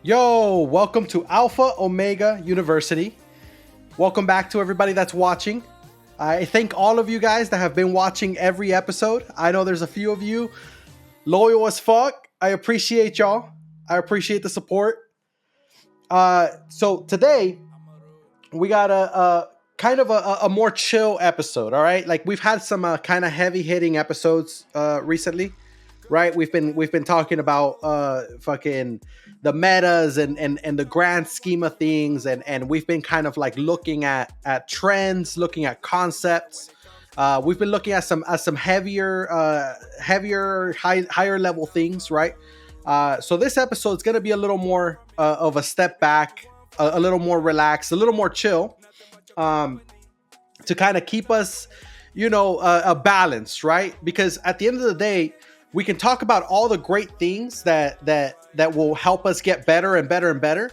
Yo, welcome to Alpha Omega University. Welcome back to everybody that's watching. I thank all of you guys that have been watching every episode. I know there's a few of you loyal as fuck. I appreciate y'all. I appreciate the support. So today we got a kind of a more chill episode. All right, like we've had some kind of heavy hitting episodes recently, right? We've been talking about fucking the metas and the grand scheme of things, and we've been kind of like looking at trends, looking at concepts. We've been looking at some heavier higher level things, right? So this episode is going to be a little more of a step back, a little more relaxed, a little more chill, to kind of keep us, a balance, right? Because at the end of the day, we can talk about all the great things that will help us get better and better and better.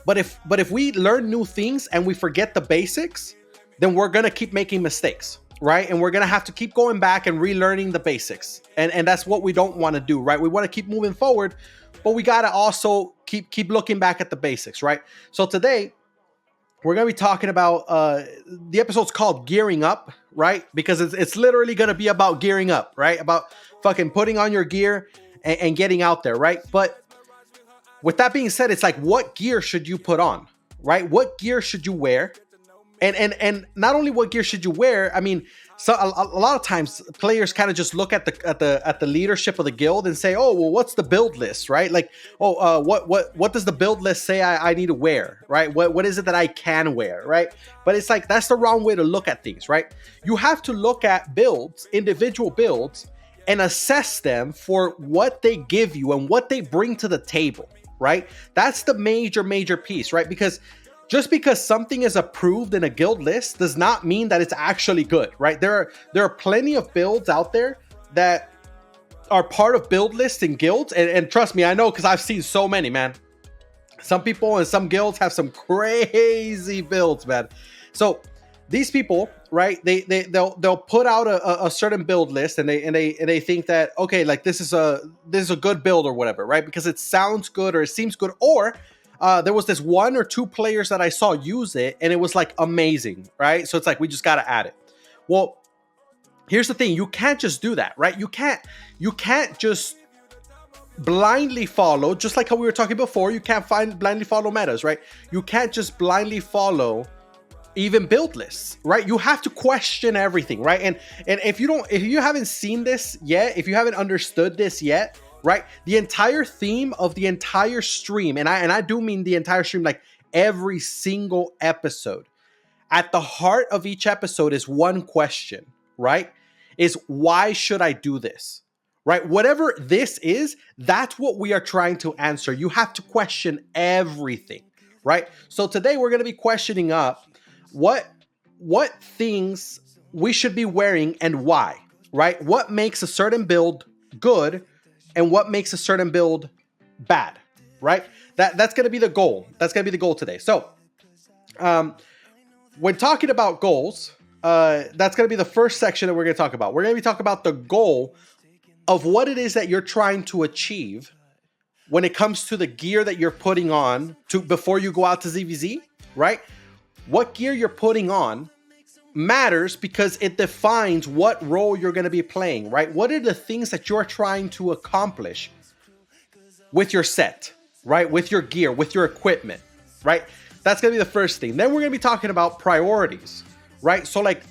But if we learn new things and we forget the basics, then we're gonna keep making mistakes, right? And we're gonna have to keep going back and relearning the basics. And that's what we don't want to do, right? We want to keep moving forward, but we gotta also keep looking back at the basics, right? So today we're gonna be talking about the episode's called Gearing Up, right? Because it's literally gonna be about gearing up, right? About fucking putting on your gear and getting out there, right? But with that being said, it's like, what gear should you put on, right? What gear should you wear? And not only what gear should you wear, I mean, so a lot of times players kind of just look at the leadership of the guild and say, oh, well, what's the build list, right? Like, what does the build list say I need to wear, right? What is it that I can wear, right? But it's like, that's the wrong way to look at things, right? You have to look at builds, individual builds, and assess them for what they give you and what they bring to the table, right? That's the major piece, right? Because just because something is approved in a guild list does not mean that it's actually good, right? There are plenty of builds out there that are part of build lists and guilds, and trust me, I know, because I've seen so many, man. Some people and some guilds have some crazy builds, man. So these people, right? They'll put out a certain build list, and they think that, okay, like this is a good build or whatever, right? Because it sounds good or it seems good, or there was this one or two players that I saw use it and it was like amazing, right? So it's like, we just got to add it. Well, here's the thing. You can't just do that, right? You can't just blindly follow, just like how we were talking before. You can't blindly follow metas, right? You can't just blindly follow even build lists, right? You have to question everything, right? And if you haven't seen this yet, if you haven't understood this yet, right? The entire theme of the entire stream, and I do mean the entire stream, like every single episode, at the heart of each episode is one question, right? Is, why should I do this? Right? Whatever this is, that's what we are trying to answer. You have to question everything, right? So today we're going to be questioning up what things we should be wearing and why, right? What makes a certain build good and what makes a certain build bad, right? That's going to be the goal. That's going to be the goal today. So, when talking about goals, that's going to be the first section that we're going to talk about. We're going to be talking about the goal of what it is that you're trying to achieve when it comes to the gear that you're putting on before you go out to ZvZ, right? What gear you're putting on matters because it defines what role you're going to be playing, right? What are the things that you're trying to accomplish with your set, right? With your gear, with your equipment, right? That's going to be the first thing. Then we're going to be talking about priorities, right? So like,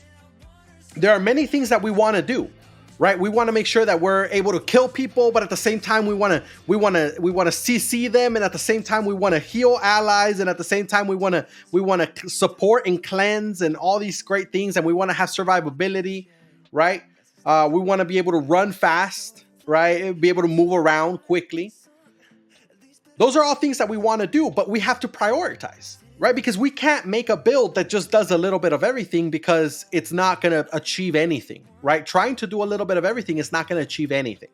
there are many things that we want to do, right? We want to make sure that we're able to kill people, but at the same time, we want to CC them, and at the same time, we want to heal allies, and at the same time, we want to support and cleanse and all these great things, and we want to have survivability, right? We want to be able to run fast, right? Be able to move around quickly. Those are all things that we want to do, but we have to prioritize, right? Because we can't make a build that just does a little bit of everything, because it's not going to achieve anything, right? Trying to do a little bit of everything is not going to achieve anything,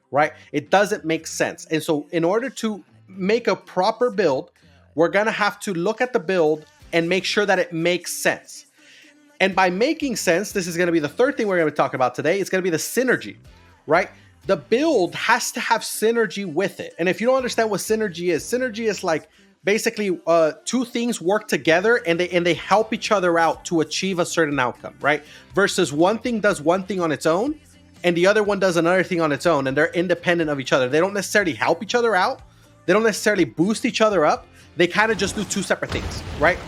right? It doesn't make sense. And so in order to make a proper build, we're going to have to look at the build and make sure that it makes sense. And by making sense, this is going to be the third thing we're going to be talking about today. It's going to be the synergy, right? the build has to have synergy with it. And if you don't understand what synergy is like basically two things work together and they help each other out to achieve a certain outcome, right? Versus one thing does one thing on its own and the other one does another thing on its own, and they're independent of each other. They don't necessarily help each other out. They don't necessarily boost each other up. They kind of just do two separate things, right?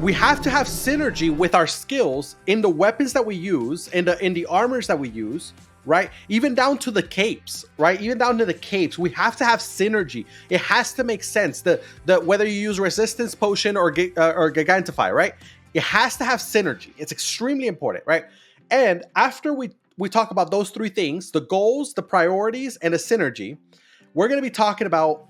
We have to have synergy with our skills in the weapons that we use, in the armors that we use, right? Even down to the capes, right? Even down to the capes, we have to have synergy. It has to make sense. The whether you use resistance potion or gigantify, right? It has to have synergy. It's extremely important, right? And after we talk about those three things, the goals, the priorities, and the synergy, we're going to be talking about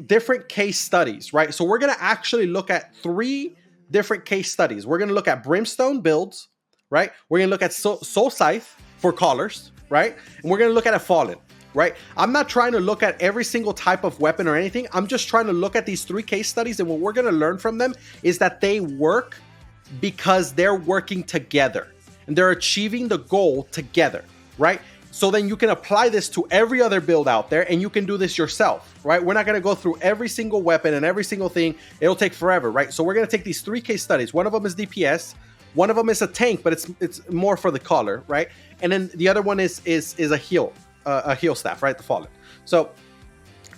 different case studies, right? So we're going to actually look at 3 different case studies. We're going to look at Brimstone builds, right? We're going to look at Soul Scythe for callers, right? And we're going to look at a Fallen, right? I'm not trying to look at every single type of weapon or anything. I'm just trying to look at these 3 case studies, and what we're going to learn from them is that they work because they're working together and they're achieving the goal together, right? So then you can apply this to every other build out there and you can do this yourself, right? We're not going to go through every single weapon and every single thing. It'll take forever, right? So we're going to take these 3 case studies. One of them is DPS. One of them is a tank, but it's more for the caller, right? And then the other one is a heal staff, right? The Fallen. So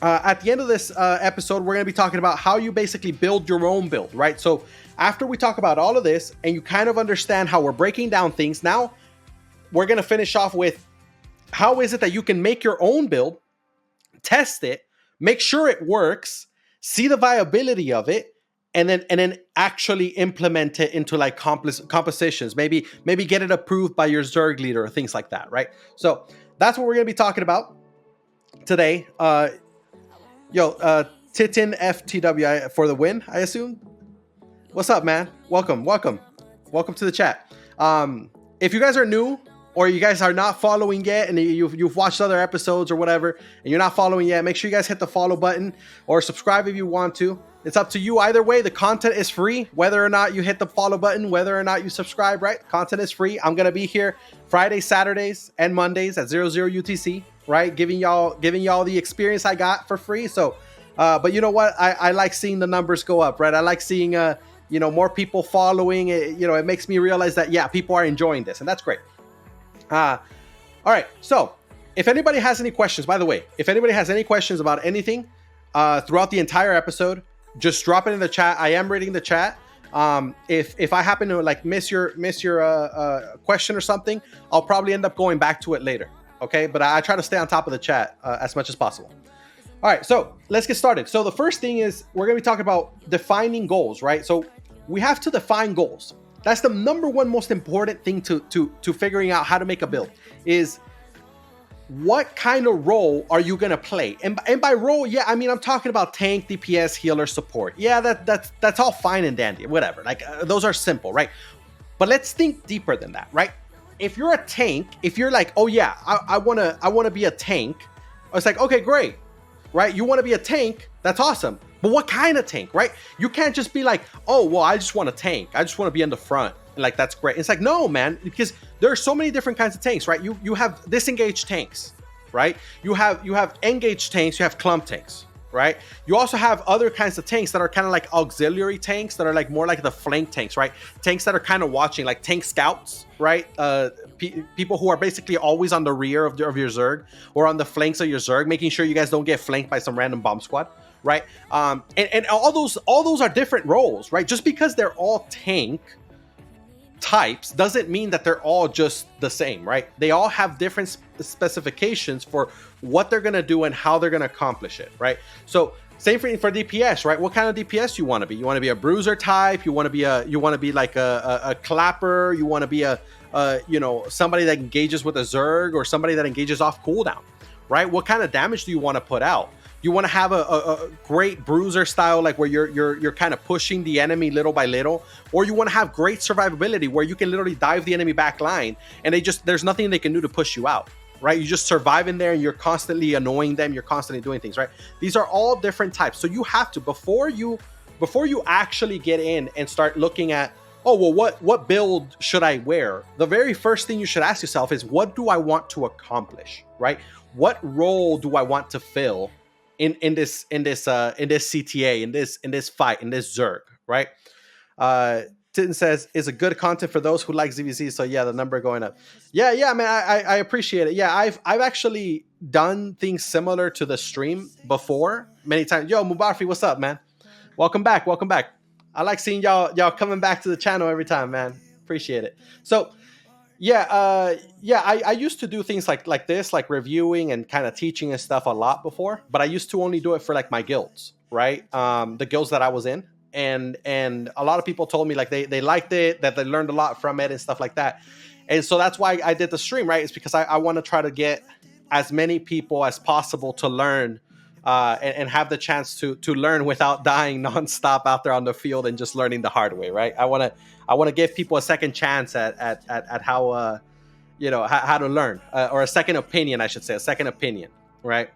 at the end of this episode, we're going to be talking about how you basically build your own build, right? So after we talk about all of this and you kind of understand how we're breaking down things, now we're going to finish off with how is it that you can make your own build, test it, make sure it works, see the viability of it, and then actually implement it into like compositions. Maybe get it approved by your Zerg leader or things like that, right? So that's what we're going to be talking about today. Titin FTW for the win, I assume. What's up, man? Welcome to the chat. If you guys are new or you guys are not following yet and you've watched other episodes or whatever and you're not following yet, make sure you guys hit the follow button or subscribe if you want to. It's up to you either way. The content is free, whether or not you hit the follow button, whether or not you subscribe, right? Content is free. I'm going to be here Fridays, Saturdays, and Mondays at 00 UTC, right? Giving y'all the experience I got for free. So, but you know what? I like seeing the numbers go up, right? I like seeing, more people following it. It makes me realize that, yeah, people are enjoying this, and that's great. All right. So if anybody has any questions, by the way, if anybody has any questions about anything throughout the entire episode, just drop it in the chat. I am reading the chat. If I happen to like miss your question or something, I'll probably end up going back to it later. Okay. But I try to stay on top of the chat as much as possible. All right. So let's get started. So the first thing is we're going to be talking about defining goals, right? So we have to define goals. That's the number one most important thing to figuring out how to make a build is what kind of role are you going to play? And by role, yeah, I mean, I'm talking about tank, DPS, healer, support. Yeah, that's all fine and dandy, whatever. Like those are simple, right? But let's think deeper than that, right? If you're a tank, if you're like, oh yeah, I want to be a tank. It's like, okay, great, right? You want to be a tank. That's awesome. But what kind of tank, right? You can't just be like, oh, well, I just want a tank. I just want to be in the front. And like, that's great. It's like, no, man, because there are so many different kinds of tanks, right? You have disengaged tanks, right? You have engaged tanks, you have clump tanks, right? You also have other kinds of tanks that are kind of like auxiliary tanks that are like more like the flank tanks, right? Tanks that are kind of watching, like tank scouts, right? People who are basically always on the rear of your Zerg or on the flanks of your Zerg, making sure you guys don't get flanked by some random bomb squad. Right, and all those are different roles, right? Just because they're all tank types doesn't mean that they're all just the same, right? They all have different specifications for what they're gonna do and how they're gonna accomplish it, right? So same for DPS, right? What kind of DPS you want to be? You want to be a bruiser type? You want to be like a clapper? You want to be a somebody that engages with a Zerg or somebody that engages off cooldown, right? What kind of damage do you want to put out? You want to have a great bruiser style, like where you're kind of pushing the enemy little by little, or you want to have great survivability where you can literally dive the enemy back line and there's nothing they can do to push you out, right? You just survive in there and you're constantly annoying them. You're constantly doing things, right? These are all different types. So you have to, before you actually get in and start looking at, oh, well, what build should I wear? The very first thing you should ask yourself is, what do I want to accomplish, right? what role do I want to fill in this CTA, in this fight, in this Zerg, right? Titten says, is a good content for those who like ZvZ. So yeah, the number going up. Yeah, man, I appreciate it. Yeah, I've actually done things similar to the stream before many times. Yo, Mubafi, what's up, man? Welcome back. I like seeing y'all coming back to the channel every time, man. Appreciate it. So yeah, I used to do things like this, like reviewing and kind of teaching and stuff a lot before, but I used to only do it for like my guilds, right? The guilds that I was in. And a lot of people told me like they liked it, that they learned a lot from it and stuff like that. And so that's why I did the stream, right? It's because I want to try to get as many people as possible to learn and have the chance to learn without dying nonstop out there on the field and just learning the hard way, right? I want to give people a second chance at how how to learn, or a second opinion, I should say, a second opinion, right?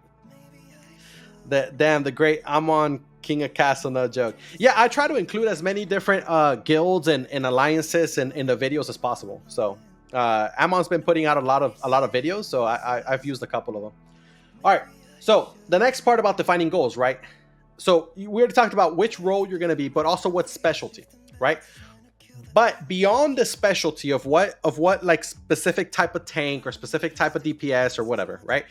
The great Amon King of Castle, no joke. Yeah, I try to include as many different guilds and alliances in the videos as possible. So Amon's been putting out a lot of videos, so I've used a couple of them. All right. So the next part about defining goals, right? So we already talked about which role you're going to be, but also what specialty, right? But beyond the specialty of what like specific type of tank or specific type of DPS or whatever, right?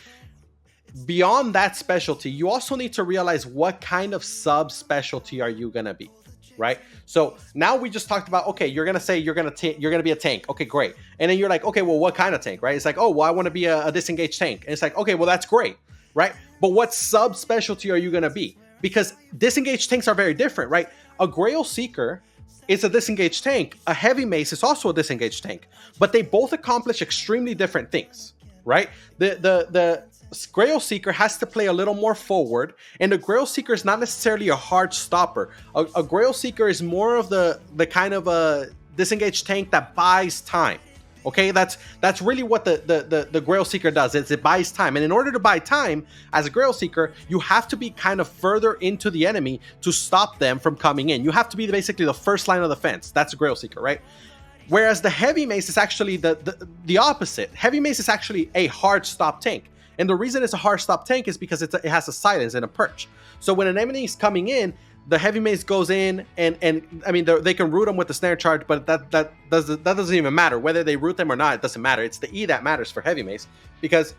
Beyond that specialty, you also need to realize what kind of subspecialty are you going to be, right? So now we just talked about, okay, you're going to say you're going to be a tank. Okay, great. And then you're like, okay, well, what kind of tank, right? It's like, oh, well, I want to be a disengaged tank. And it's like, okay, well, that's great, right? But what subspecialty are you going to be? Because disengaged tanks are very different, right? A Grail Seeker is a disengaged tank. A Heavy Mace is also a disengaged tank, but they both accomplish extremely different things, right? The Grail Seeker has to play a little more forward, and the Grail Seeker is not necessarily a hard stopper. A Grail Seeker is more of the kind of a disengaged tank that buys time. Okay, that's really what the Grail Seeker does. It buys time, and in order to buy time as a Grail Seeker, you have to be kind of further into the enemy to stop them from coming in. You have to be basically the first line of defense. That's a Grail Seeker, right? Whereas the Heavy Mace is actually the opposite. Heavy Mace is actually a hard stop tank. And the reason it's a hard stop tank is because it has a silence and a perch. So when an enemy is coming in, the Heavy Mace goes in, and I mean, they can root them with the snare charge, but that doesn't even matter. Whether they root them or not, it doesn't matter. It's the E that matters for Heavy Mace. Because,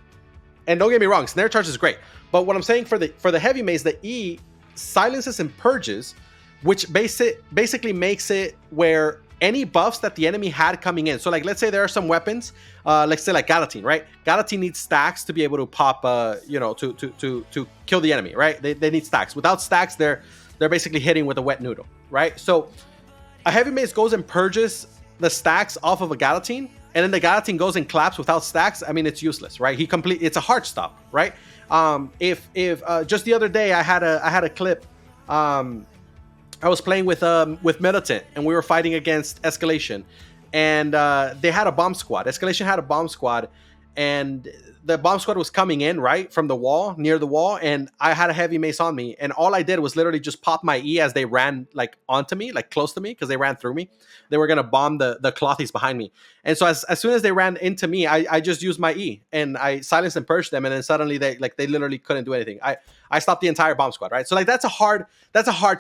and don't get me wrong, snare charge is great. But what I'm saying for the Heavy Mace, the E silences and purges, which basically makes it where any buffs that the enemy had coming in. So like, let's say there are some weapons, let's say like Galatine, right? Galatine needs stacks to be able to pop, to kill the enemy, right? They need stacks. Without stacks, they're basically hitting with a wet noodle, right? So a Heavy Mace goes and purges the stacks off of a Galatine, and then the Galatine goes and claps without stacks. I mean, it's useless, right? It's a hard stop, right? If just the other day I had a clip, I was playing with Militant, and we were fighting against Escalation, and they had a bomb squad. Escalation had a bomb squad, and the bomb squad was coming in right from the wall, near the wall, and I had a Heavy Mace on me, and all I did was literally just pop my E as they ran like onto me, like close to me, because they ran through me. They were gonna bomb the clothies behind me, and so as soon as they ran into me, I just used my E and I silenced and purged them, and then suddenly they literally couldn't do anything. I stopped the entire bomb squad, right? So like that's a hard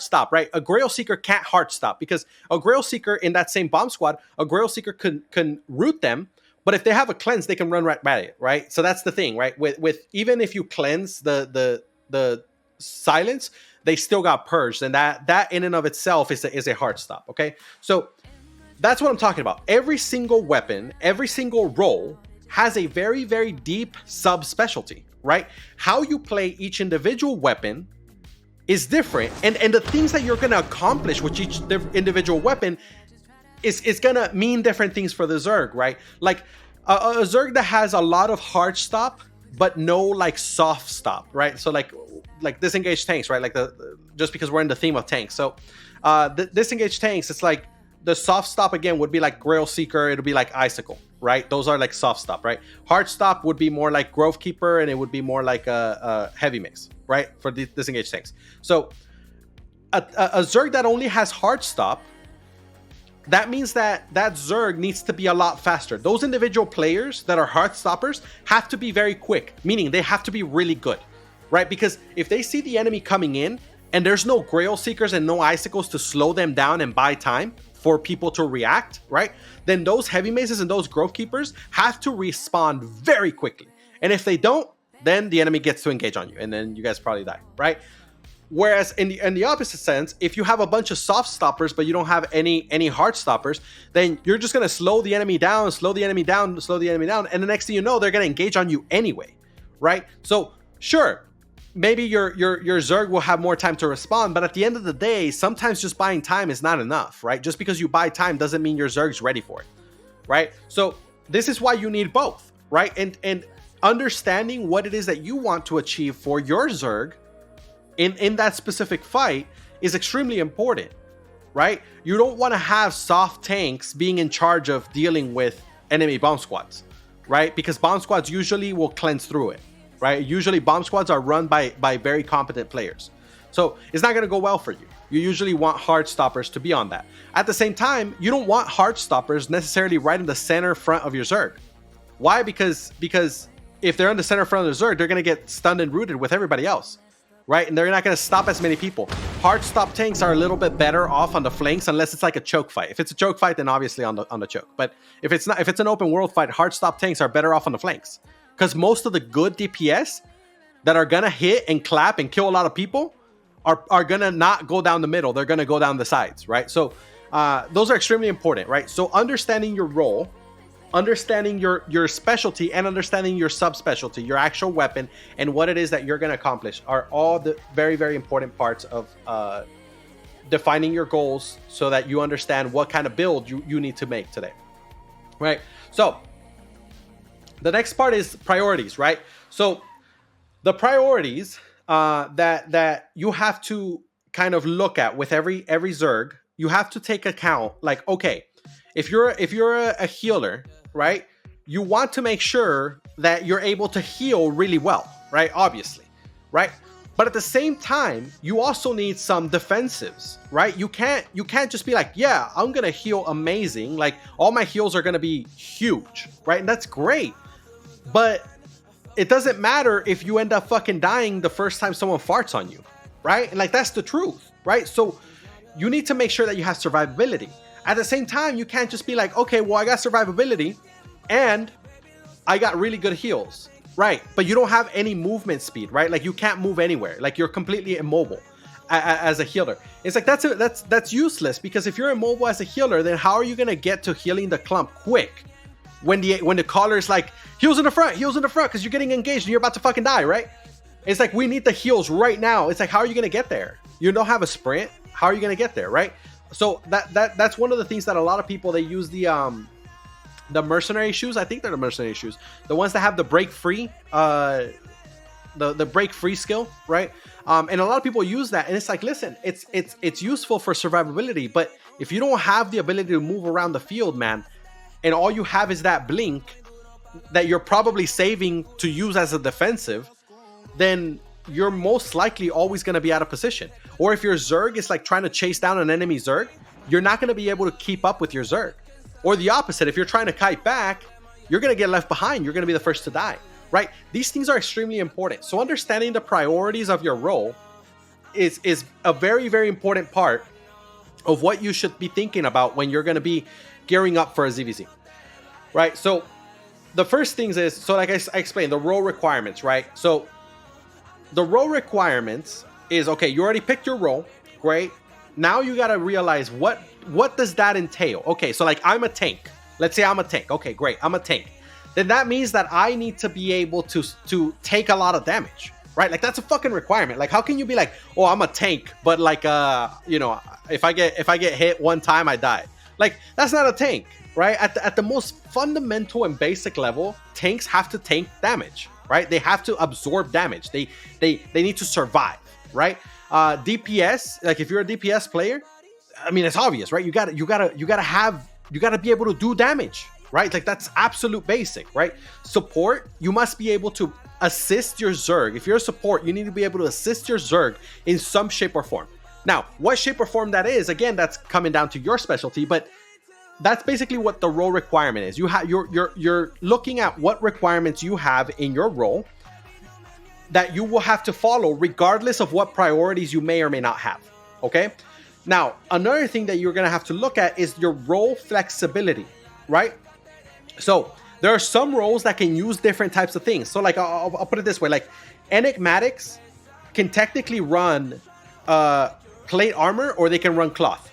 stop, right? A Grail Seeker can't hard stop, because a Grail Seeker in that same bomb squad, a Grail Seeker can root them. But if they have a cleanse, they can run right by it, right? So that's the thing, right? With even if you cleanse the silence, they still got purged, and that in and of itself is a hard stop. Okay, so that's what I'm talking about. Every single weapon, every single role has a very, very deep subspecialty, right? How you play each individual weapon is different, and the things that you're going to accomplish with each individual weapon is gonna mean different things for the Zerg, right? Like a Zerg that has a lot of hard stop but no like soft stop, right? So like disengaged tanks, right? Like just because we're in the theme of tanks. So the disengaged tanks, it's like the soft stop again would be like Grail Seeker, it'll be like Icicle, right? Those are like soft stop, right? Hard stop would be more like Grove Keeper, and it would be more like a Heavy Mace, right? For the disengaged tanks. So a Zerg that only has hard stop that means that Zerg needs to be a lot faster. Those individual players that are heart stoppers have to be very quick, meaning they have to be really good, right? Because if they see the enemy coming in and there's no Grail Seekers and no Icicles to slow them down and buy time for people to react, right? Then those Heavy Mazes and those Grove Keepers have to respond very quickly. And if they don't, then the enemy gets to engage on you, and then you guys probably die, right? Whereas in the opposite sense, if you have a bunch of soft stoppers but you don't have any hard stoppers, then you're just gonna slow the enemy down, slow the enemy down, and the next thing you know, they're gonna engage on you anyway, right? So sure, maybe your Zerg will have more time to respond, but at the end of the day, sometimes just buying time is not enough, right? Just because you buy time doesn't mean your Zerg's ready for it, right? So this is why you need both, right? And understanding what it is that you want to achieve for your Zerg in that specific fight is extremely important, right? You don't want to have soft tanks being in charge of dealing with enemy bomb squads, right? Because bomb squads usually will cleanse through it, right? Usually bomb squads are run by very competent players. So it's not going to go well for you. You usually want hard stoppers to be on that. At the same time, you don't want hard stoppers necessarily right in the center front of your Zerg. Why? Because if they're in the center front of the Zerg, they're going to get stunned and rooted with everybody else, right? And they're not going to stop as many people. Hard stop tanks are a little bit better off on the flanks, unless it's like a choke fight. If it's a choke fight, then obviously on the choke. But if it's not, if it's an open world fight, hard stop tanks are better off on the flanks, because most of the good DPS that are going to hit and clap and kill a lot of people are going to not go down the middle. They're going to go down the sides, right? So those are extremely important, right? So understanding your role, understanding your specialty, and understanding your subspecialty, your actual weapon, and what it is that you're going to accomplish are all the very, very important parts of defining your goals, so that you understand what kind of build you need to make today, right? So the next part is priorities, right? So the priorities that you have to kind of look at with every Zerg, you have to take account, like, okay, if you're a healer, right, you want to make sure that you're able to heal really well, right? Obviously, right? But at the same time, you also need some defensives, right? You can't just be like, yeah, I'm gonna heal amazing, like all my heals are gonna be huge, right? And that's great, but it doesn't matter if you end up fucking dying the first time someone farts on you, right? And like, that's the truth, right? So you need to make sure that you have survivability. At the same time, you can't just be like, okay, well, I got survivability and I got really good heals, right? But you don't have any movement speed, right? Like, you can't move anywhere. Like, you're completely immobile as a healer. It's like, that's useless, because if you're immobile as a healer, then how are you gonna get to healing the clump quick when the caller is like, heals in the front, because you're getting engaged and you're about to fucking die, right? It's like, we need the heals right now. It's like, how are you gonna get there? You don't have a sprint. How are you gonna get there, right? So that's one of the things that a lot of people, they use the mercenary shoes. I think they're the mercenary shoes, the ones that have the break free, the break free skill, right? And a lot of people use that, and it's like, listen, it's useful for survivability, but if you don't have the ability to move around the field, man, and all you have is that blink that you're probably saving to use as a defensive, then you're most likely always going to be out of position. Or if your Zerg is like trying to chase down an enemy Zerg, you're not going to be able to keep up with your Zerg. Or the opposite, if you're trying to kite back, you're going to get left behind. You're going to be the first to die, right? These things are extremely important. So understanding the priorities of your role is a very, very important part of what you should be thinking about when you're going to be gearing up for a ZvZ, right? So the first things is, so like I explained, the role requirements, right? So the role requirements is, okay, you already picked your role, great. Now you got to realize what does that entail? Okay, so like, I'm a tank. Let's say I'm a tank. Okay, great, I'm a tank. Then that means that I need to be able to take a lot of damage, right? Like, that's a fucking requirement. Like, how can you be like, oh, I'm a tank, but like, you know, if I get hit one time, I die. Like, that's not a tank, right? At the most fundamental and basic level, tanks have to tank damage, right? They have to absorb damage. They need to survive, right? DPS, like, if you're a DPS player, I mean, it's obvious, right? You gotta be able to do damage, right? Like, that's absolute basic, right? Support, you must be able to assist your Zerg. If you're a support, you need to be able to assist your Zerg in some shape or form. Now, what shape or form that is, again, that's coming down to your specialty, but that's basically what the role requirement is. You're looking at what requirements you have in your role that you will have to follow regardless of what priorities you may or may not have. Okay. Now, another thing that you're going to have to look at is your role flexibility, right? So there are some roles that can use different types of things. So like, I'll put it this way, like enigmatics can technically run plate armor, or they can run cloth,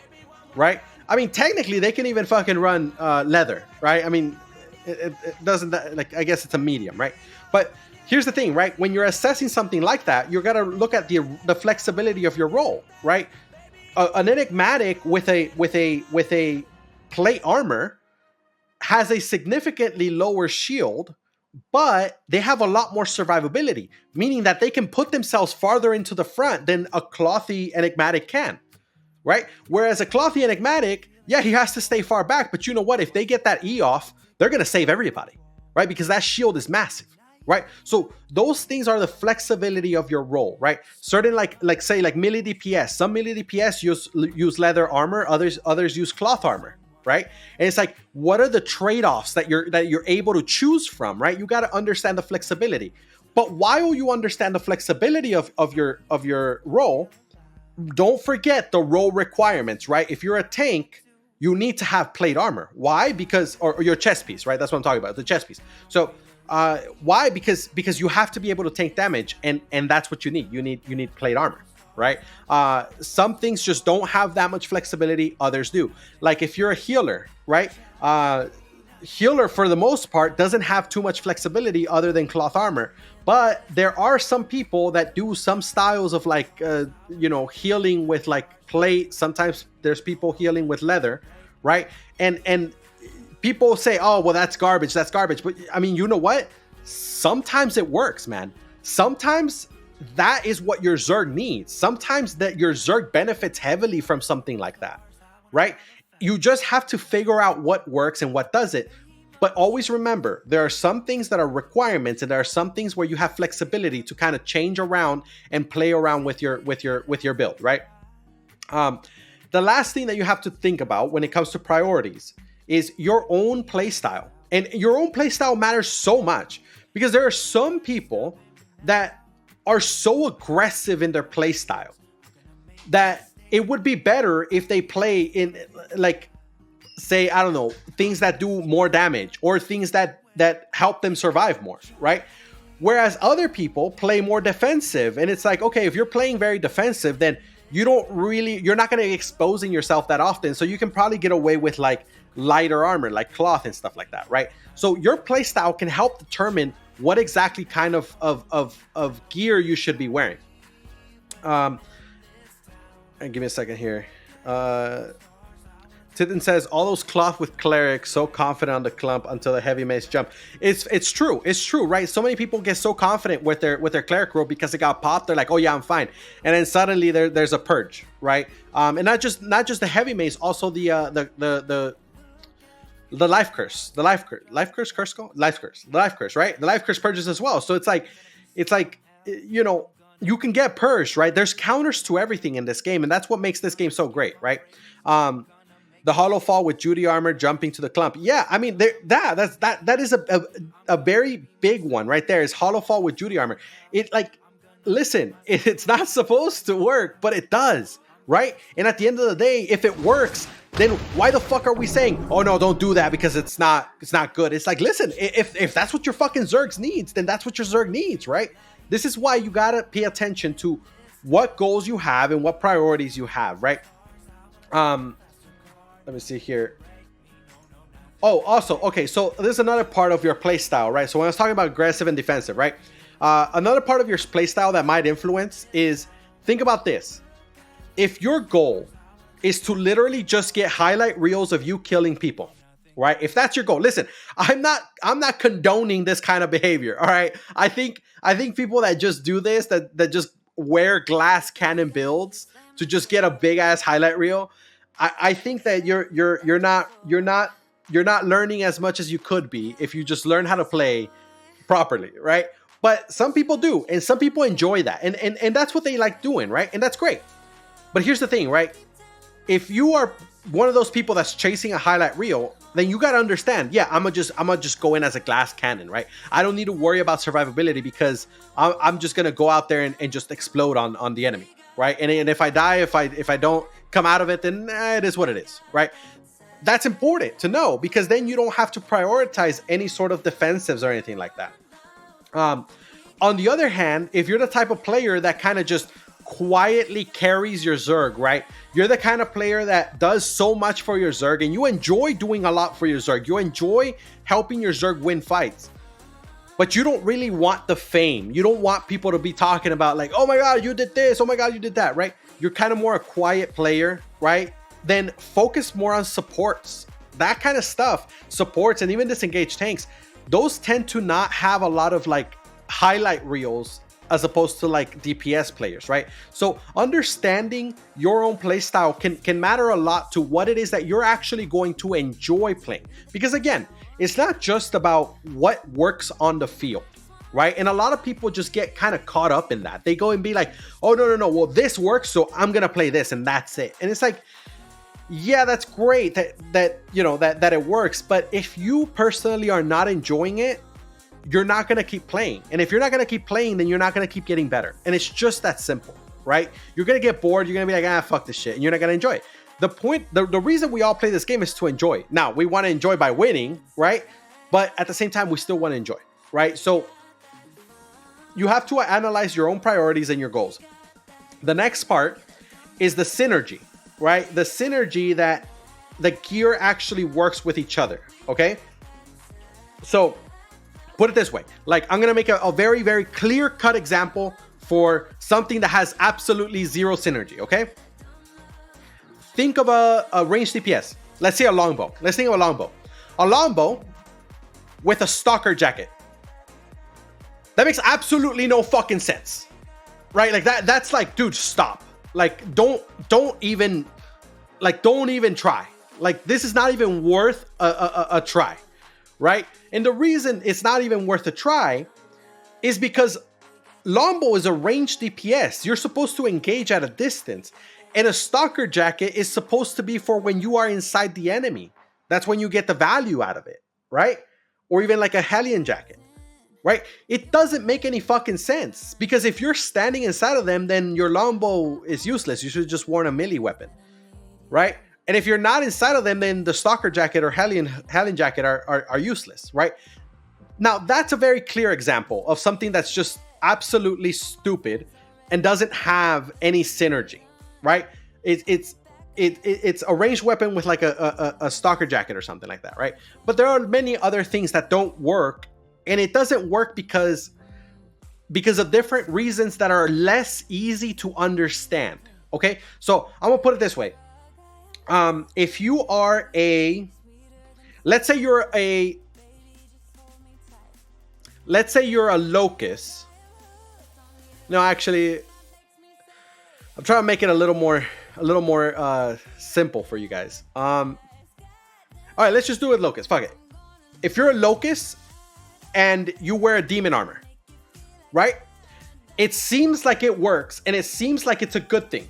right? I mean, technically they can even fucking run leather, right? I mean, it doesn't, like, I guess it's a medium, right? But here's the thing, right? When you're assessing something like that, you're gonna look at the flexibility of your role, right? An enigmatic with a plate armor has a significantly lower shield, but they have a lot more survivability, meaning that they can put themselves farther into the front than a clothy enigmatic can, right? Whereas a clothy enigmatic, yeah, he has to stay far back, but you know what? If they get that E off, they're gonna save everybody, right? Because that shield is massive, right? So those things are the flexibility of your role, right? Certain like say like melee DPS, some melee DPS use leather armor, others use cloth armor, right? And it's like, what are the trade-offs that you're able to choose from, right? You got to understand the flexibility. But while you understand the flexibility of your role, don't forget the role requirements, right? If you're a tank, you need to have plate armor. Why? Because or your chest piece, right? That's what I'm talking about, the chest piece. So why? Because you have to be able to tank damage, and that's what you need. You need plate armor, right? Some things just don't have that much flexibility, others do. Like if you're a healer, right? Healer for the most part doesn't have too much flexibility other than cloth armor, but there are some people that do some styles of like healing with like plate. Sometimes there's people healing with leather, right? And people say, oh well, that's garbage, but I mean, you know what, sometimes it works, man. Sometimes that is what your Zerg needs. Sometimes that your Zerg benefits heavily from something like that, right? You just have to figure out what works and what doesn't. But always remember, there are some things that are requirements, and there are some things where you have flexibility to kind of change around and play around with your build, right? The last thing that you have to think about when it comes to priorities is your own playstyle. And your own playstyle matters so much, because there are some people that are so aggressive in their playstyle that it would be better if they play in, like, say, I don't know, things that do more damage or things that help them survive more, right? Whereas other people play more defensive, and it's like, okay, if you're playing very defensive, then you're not going to be exposing yourself that often, so you can probably get away with like lighter armor, like cloth and stuff like that, right? So your playstyle can help determine what exactly kind of gear you should be wearing. And give me a second here. Titan says, all those cloth with clerics, so confident on the clump until the heavy mace jump. It's true, right? So many people get so confident with their cleric roll because it got popped. They're like, oh yeah, I'm fine. And then suddenly there's a purge, right? And not just the heavy mace, also the life curse, the life curse, right? The life curse purges as well. So it's like, you can get purged, right? There's counters to everything in this game, and that's what makes this game so great, right? The hollow fall with Judy armor jumping to the clump. Yeah, I mean, that is a very big one right there. Is hollow fall with Judy armor. It's not supposed to work, but it does, right? And at the end of the day, if it works, then why the fuck are we saying, oh no, don't do that because it's not good? It's like, listen, if that's what your fucking Zerg needs, then that's what your Zerg needs, right? This is why you gotta pay attention to what goals you have and what priorities you have, right? Let me see here. Oh, also, okay, so there's another part of your play style, right? So when I was talking about aggressive and defensive, right? Another part of your play style that might influence is, think about this. If your goal is to literally just get highlight reels of you killing people, right? If that's your goal, listen, I'm not condoning this kind of behavior, all right? I think people that just do this, that just wear glass cannon builds to just get a big ass highlight reel, I think that you're not learning as much as you could be if you just learn how to play properly, right? But some people do, and some people enjoy that, and that's what they like doing, right? And that's great. But here's the thing, right? If you are one of those people that's chasing a highlight reel, then you got to understand, yeah, I'm gonna just go in as a glass cannon, right? I don't need to worry about survivability because I'm just gonna go out there and just explode on the enemy, right? And if I die, if I don't come out of it, then it is what it is, right? That's important to know, because then you don't have to prioritize any sort of defensives or anything like that. On the other hand, if you're the type of player that kind of just quietly carries your Zerg, right? You're the kind of player that does so much for your Zerg and you enjoy doing a lot for your Zerg. You enjoy helping your Zerg win fights, but you don't really want the fame. You don't want people to be talking about like, oh my God, you did this. Oh my God, you did that, right? You're kind of more a quiet player, right? Then focus more on supports, that kind of stuff. Supports and even disengaged tanks, those tend to not have a lot of like highlight reels as opposed to like DPS players, right? So understanding your own play style can matter a lot to what it is that you're actually going to enjoy playing. Because again, it's not just about what works on the field, right? And a lot of people just get kind of caught up in that. They go and be like, oh, no, well, this works, so I'm gonna play this and that's it. And it's like, yeah, that's great that you know that it works, but if you personally are not enjoying it, you're not going to keep playing. And if you're not going to keep playing, then you're not going to keep getting better. And it's just that simple, right? You're going to get bored. You're going to be like, fuck this shit. And you're not going to enjoy it. The reason we all play this game is to enjoy. Now, we want to enjoy by winning, right? But at the same time, we still want to enjoy, right? So you have to analyze your own priorities and your goals. The next part is the synergy, right? The synergy that the gear actually works with each other, okay? So put it this way, like I'm going to make a very, very clear cut example for something that has absolutely zero synergy, okay? Think of a ranged DPS. Let's say a longbow. Let's think of a longbow. A longbow with a stalker jacket. That makes absolutely no fucking sense, right? Like that's like, dude, stop. Like, don't even try. Like, this is not even worth a try, right? And the reason it's not even worth a try is because longbow is a ranged DPS. You're supposed to engage at a distance. And a stalker jacket is supposed to be for when you are inside the enemy. That's when you get the value out of it, right? Or even like a Hellion jacket, right? It doesn't make any fucking sense, because if you're standing inside of them, then your longbow is useless. You should have just worn a melee weapon, right? And if you're not inside of them, then the stalker jacket or Hellion jacket are useless, right? Now, that's a very clear example of something that's just absolutely stupid and doesn't have any synergy, right? It's a ranged weapon with like a stalker jacket or something like that, right? But there are many other things that don't work, and it doesn't work because of different reasons that are less easy to understand, okay? So I'm gonna put it this way. If you are let's say you're a locust. No, actually, I'm trying to make it a little more simple for you guys. All right, let's just do it locust. Fuck it. If you're a locust and you wear a demon armor, right? It seems like it works and it seems like it's a good thing.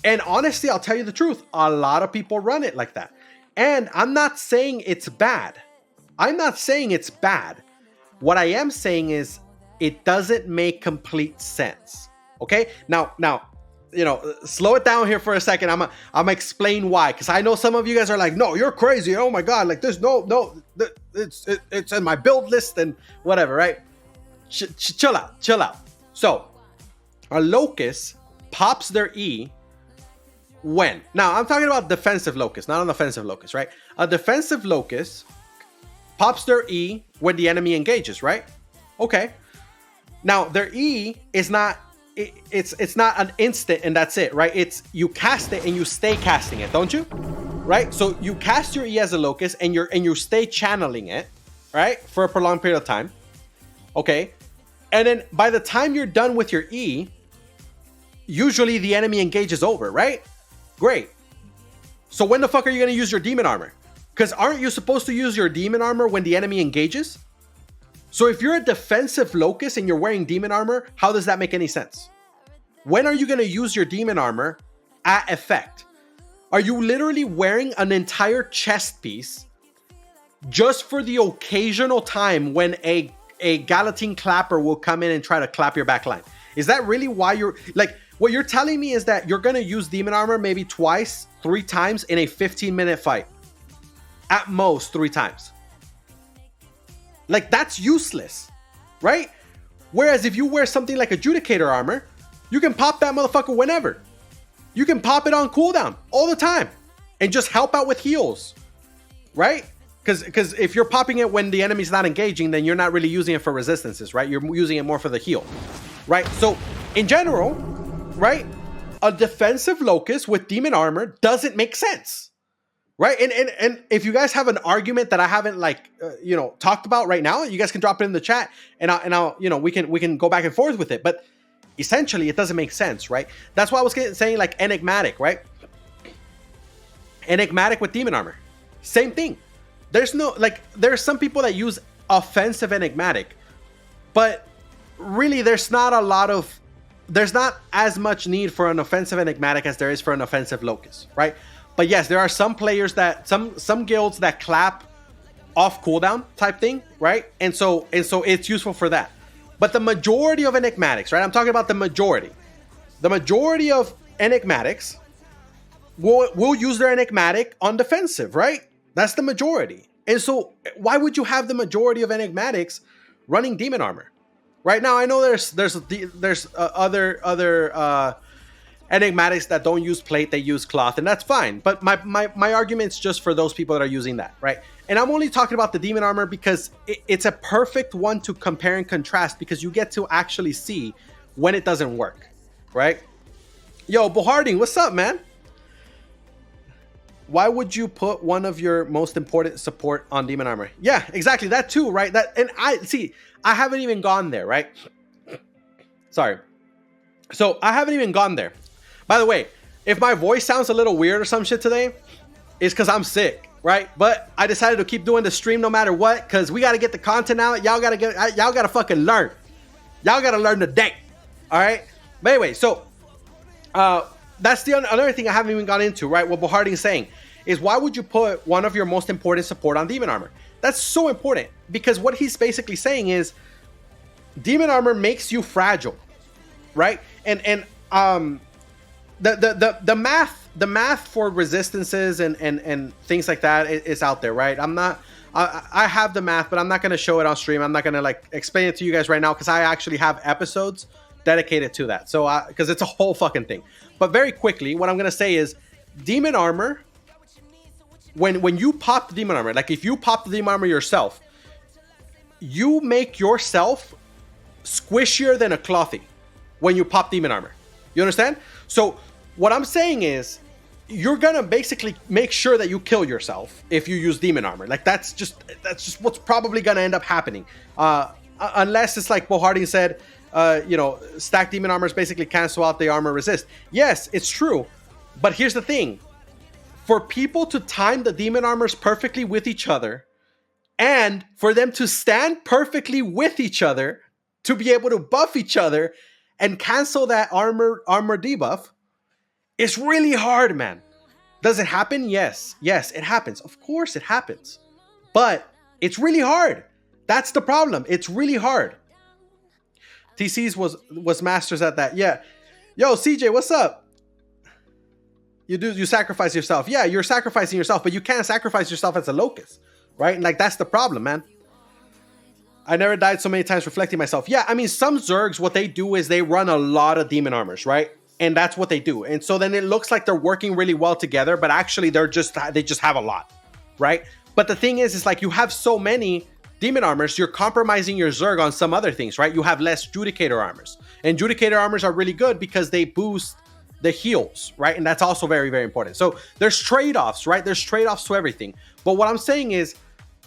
And honestly, I'll tell you the truth, a lot of people run it like that. And I'm not saying it's bad. What I am saying is it doesn't make complete sense. Okay? Now, you know, slow it down here for a second. I'm gonna explain why, because I know some of you guys are like, no, you're crazy. Oh my God, like there's no, it's in my build list and whatever, right? Chill out. So, a locust pops their E when? Now, I'm talking about defensive locust, not an offensive locust, right? A defensive locust pops their E when the enemy engages, right? Okay. Now, their E is not, it's not an instant and that's it, right? It's you cast it and you stay casting it, don't you? Right? So you cast your E as a locust and you stay channeling it, right? For a prolonged period of time. Okay. And then by the time you're done with your E, usually the enemy engages over, right? Great. So when the fuck are you going to use your demon armor? Because aren't you supposed to use your demon armor when the enemy engages? So if you're a defensive locust and you're wearing demon armor, how does that make any sense? When are you going to use your demon armor at effect? Are you literally wearing an entire chest piece just for the occasional time when a Galatine clapper will come in and try to clap your backline? Is that really why you're like, what you're telling me is that you're going to use demon armor maybe twice, 3 times in a 15-minute fight? At most 3 times. Like, that's useless, right? Whereas if you wear something like Adjudicator armor, you can pop that motherfucker whenever. You can pop it on cooldown all the time and just help out with heals, right? Because if you're popping it when the enemy's not engaging, then you're not really using it for resistances, right? You're using it more for the heal, right? So in general, right, a defensive Locust with demon armor doesn't make sense, right? And if you guys have an argument that I haven't talked about right now, you guys can drop it in the chat, and I'll we can go back and forth with it. But essentially, it doesn't make sense, right? That's why I was saying like enigmatic, right? Enigmatic with demon armor, same thing. There's there's some people that use offensive enigmatic, but really there's not as much need for an offensive enigmatic as there is for an offensive Locust, right? But yes, there are some players that some guilds that clap off cooldown type thing, right? And so it's useful for that. But the majority of enigmatics, right? I'm talking about the majority. The majority of enigmatics will use their enigmatic on defensive, right? That's the majority. And so why would you have the majority of enigmatics running demon armor? Right now, I know there's other enigmatics that don't use plate, they use cloth, and that's fine. But my argument's just for those people that are using that, right? And I'm only talking about the demon armor because it's a perfect one to compare and contrast, because you get to actually see when it doesn't work, right? Yo, Boharding, what's up, man? Why would you put one of your most important support on demon armor? Yeah, exactly, that too, right? I haven't even gone there, right? Sorry. So I haven't even gone there. By the way, if my voice sounds a little weird or some shit today, it's because I'm sick, right? But I decided to keep doing the stream no matter what, because we got to get the content out. Y'all got to fucking learn. Y'all got to learn today, all right? But anyway, so that's the another thing I haven't even gone into, right? What Boharding's saying is, why would you put one of your most important support on demon armor? That's so important, because what he's basically saying is demon armor makes you fragile, right? And the math for resistances and things like that is out there, right? I have the math, but I'm not going to show it on stream. I'm not going to explain it to you guys right now, because I actually have episodes dedicated to that. So because it's a whole fucking thing. But very quickly, what I'm going to say is demon armor, when you pop the demon armor, like if you pop the demon armor yourself, you make yourself squishier than a clothy when you pop demon armor. You understand? So what I'm saying is, you're gonna basically make sure that you kill yourself if you use demon armor. Like that's just what's probably gonna end up happening, unless it's like Boharding said, stack demon armors basically cancel out the armor resist. Yes, it's true, but here's the thing: for people to time the demon armors perfectly with each other, and for them to stand perfectly with each other to be able to buff each other and cancel that armor debuff, it's really hard, man. Does it happen? Yes, it happens. Of course it happens. But it's really hard. That's the problem. It's really hard. TC's was masters at that. Yeah. Yo, CJ, what's up? You sacrifice yourself. Yeah, you're sacrificing yourself, but you can't sacrifice yourself as a Locust, right? Like, that's the problem, man. I never died so many times reflecting myself. Yeah, I mean, some Zergs, what they do is they run a lot of demon armors, right? And that's what they do. And so then it looks like they're working really well together, but actually they just have a lot, right? But the thing is like, you have so many demon armors, you're compromising your Zerg on some other things, right? You have less Judicator armors. And Judicator armors are really good because they boost the heals, right? And that's also very, very important. So there's trade-offs, right? There's trade-offs to everything. But what I'm saying is,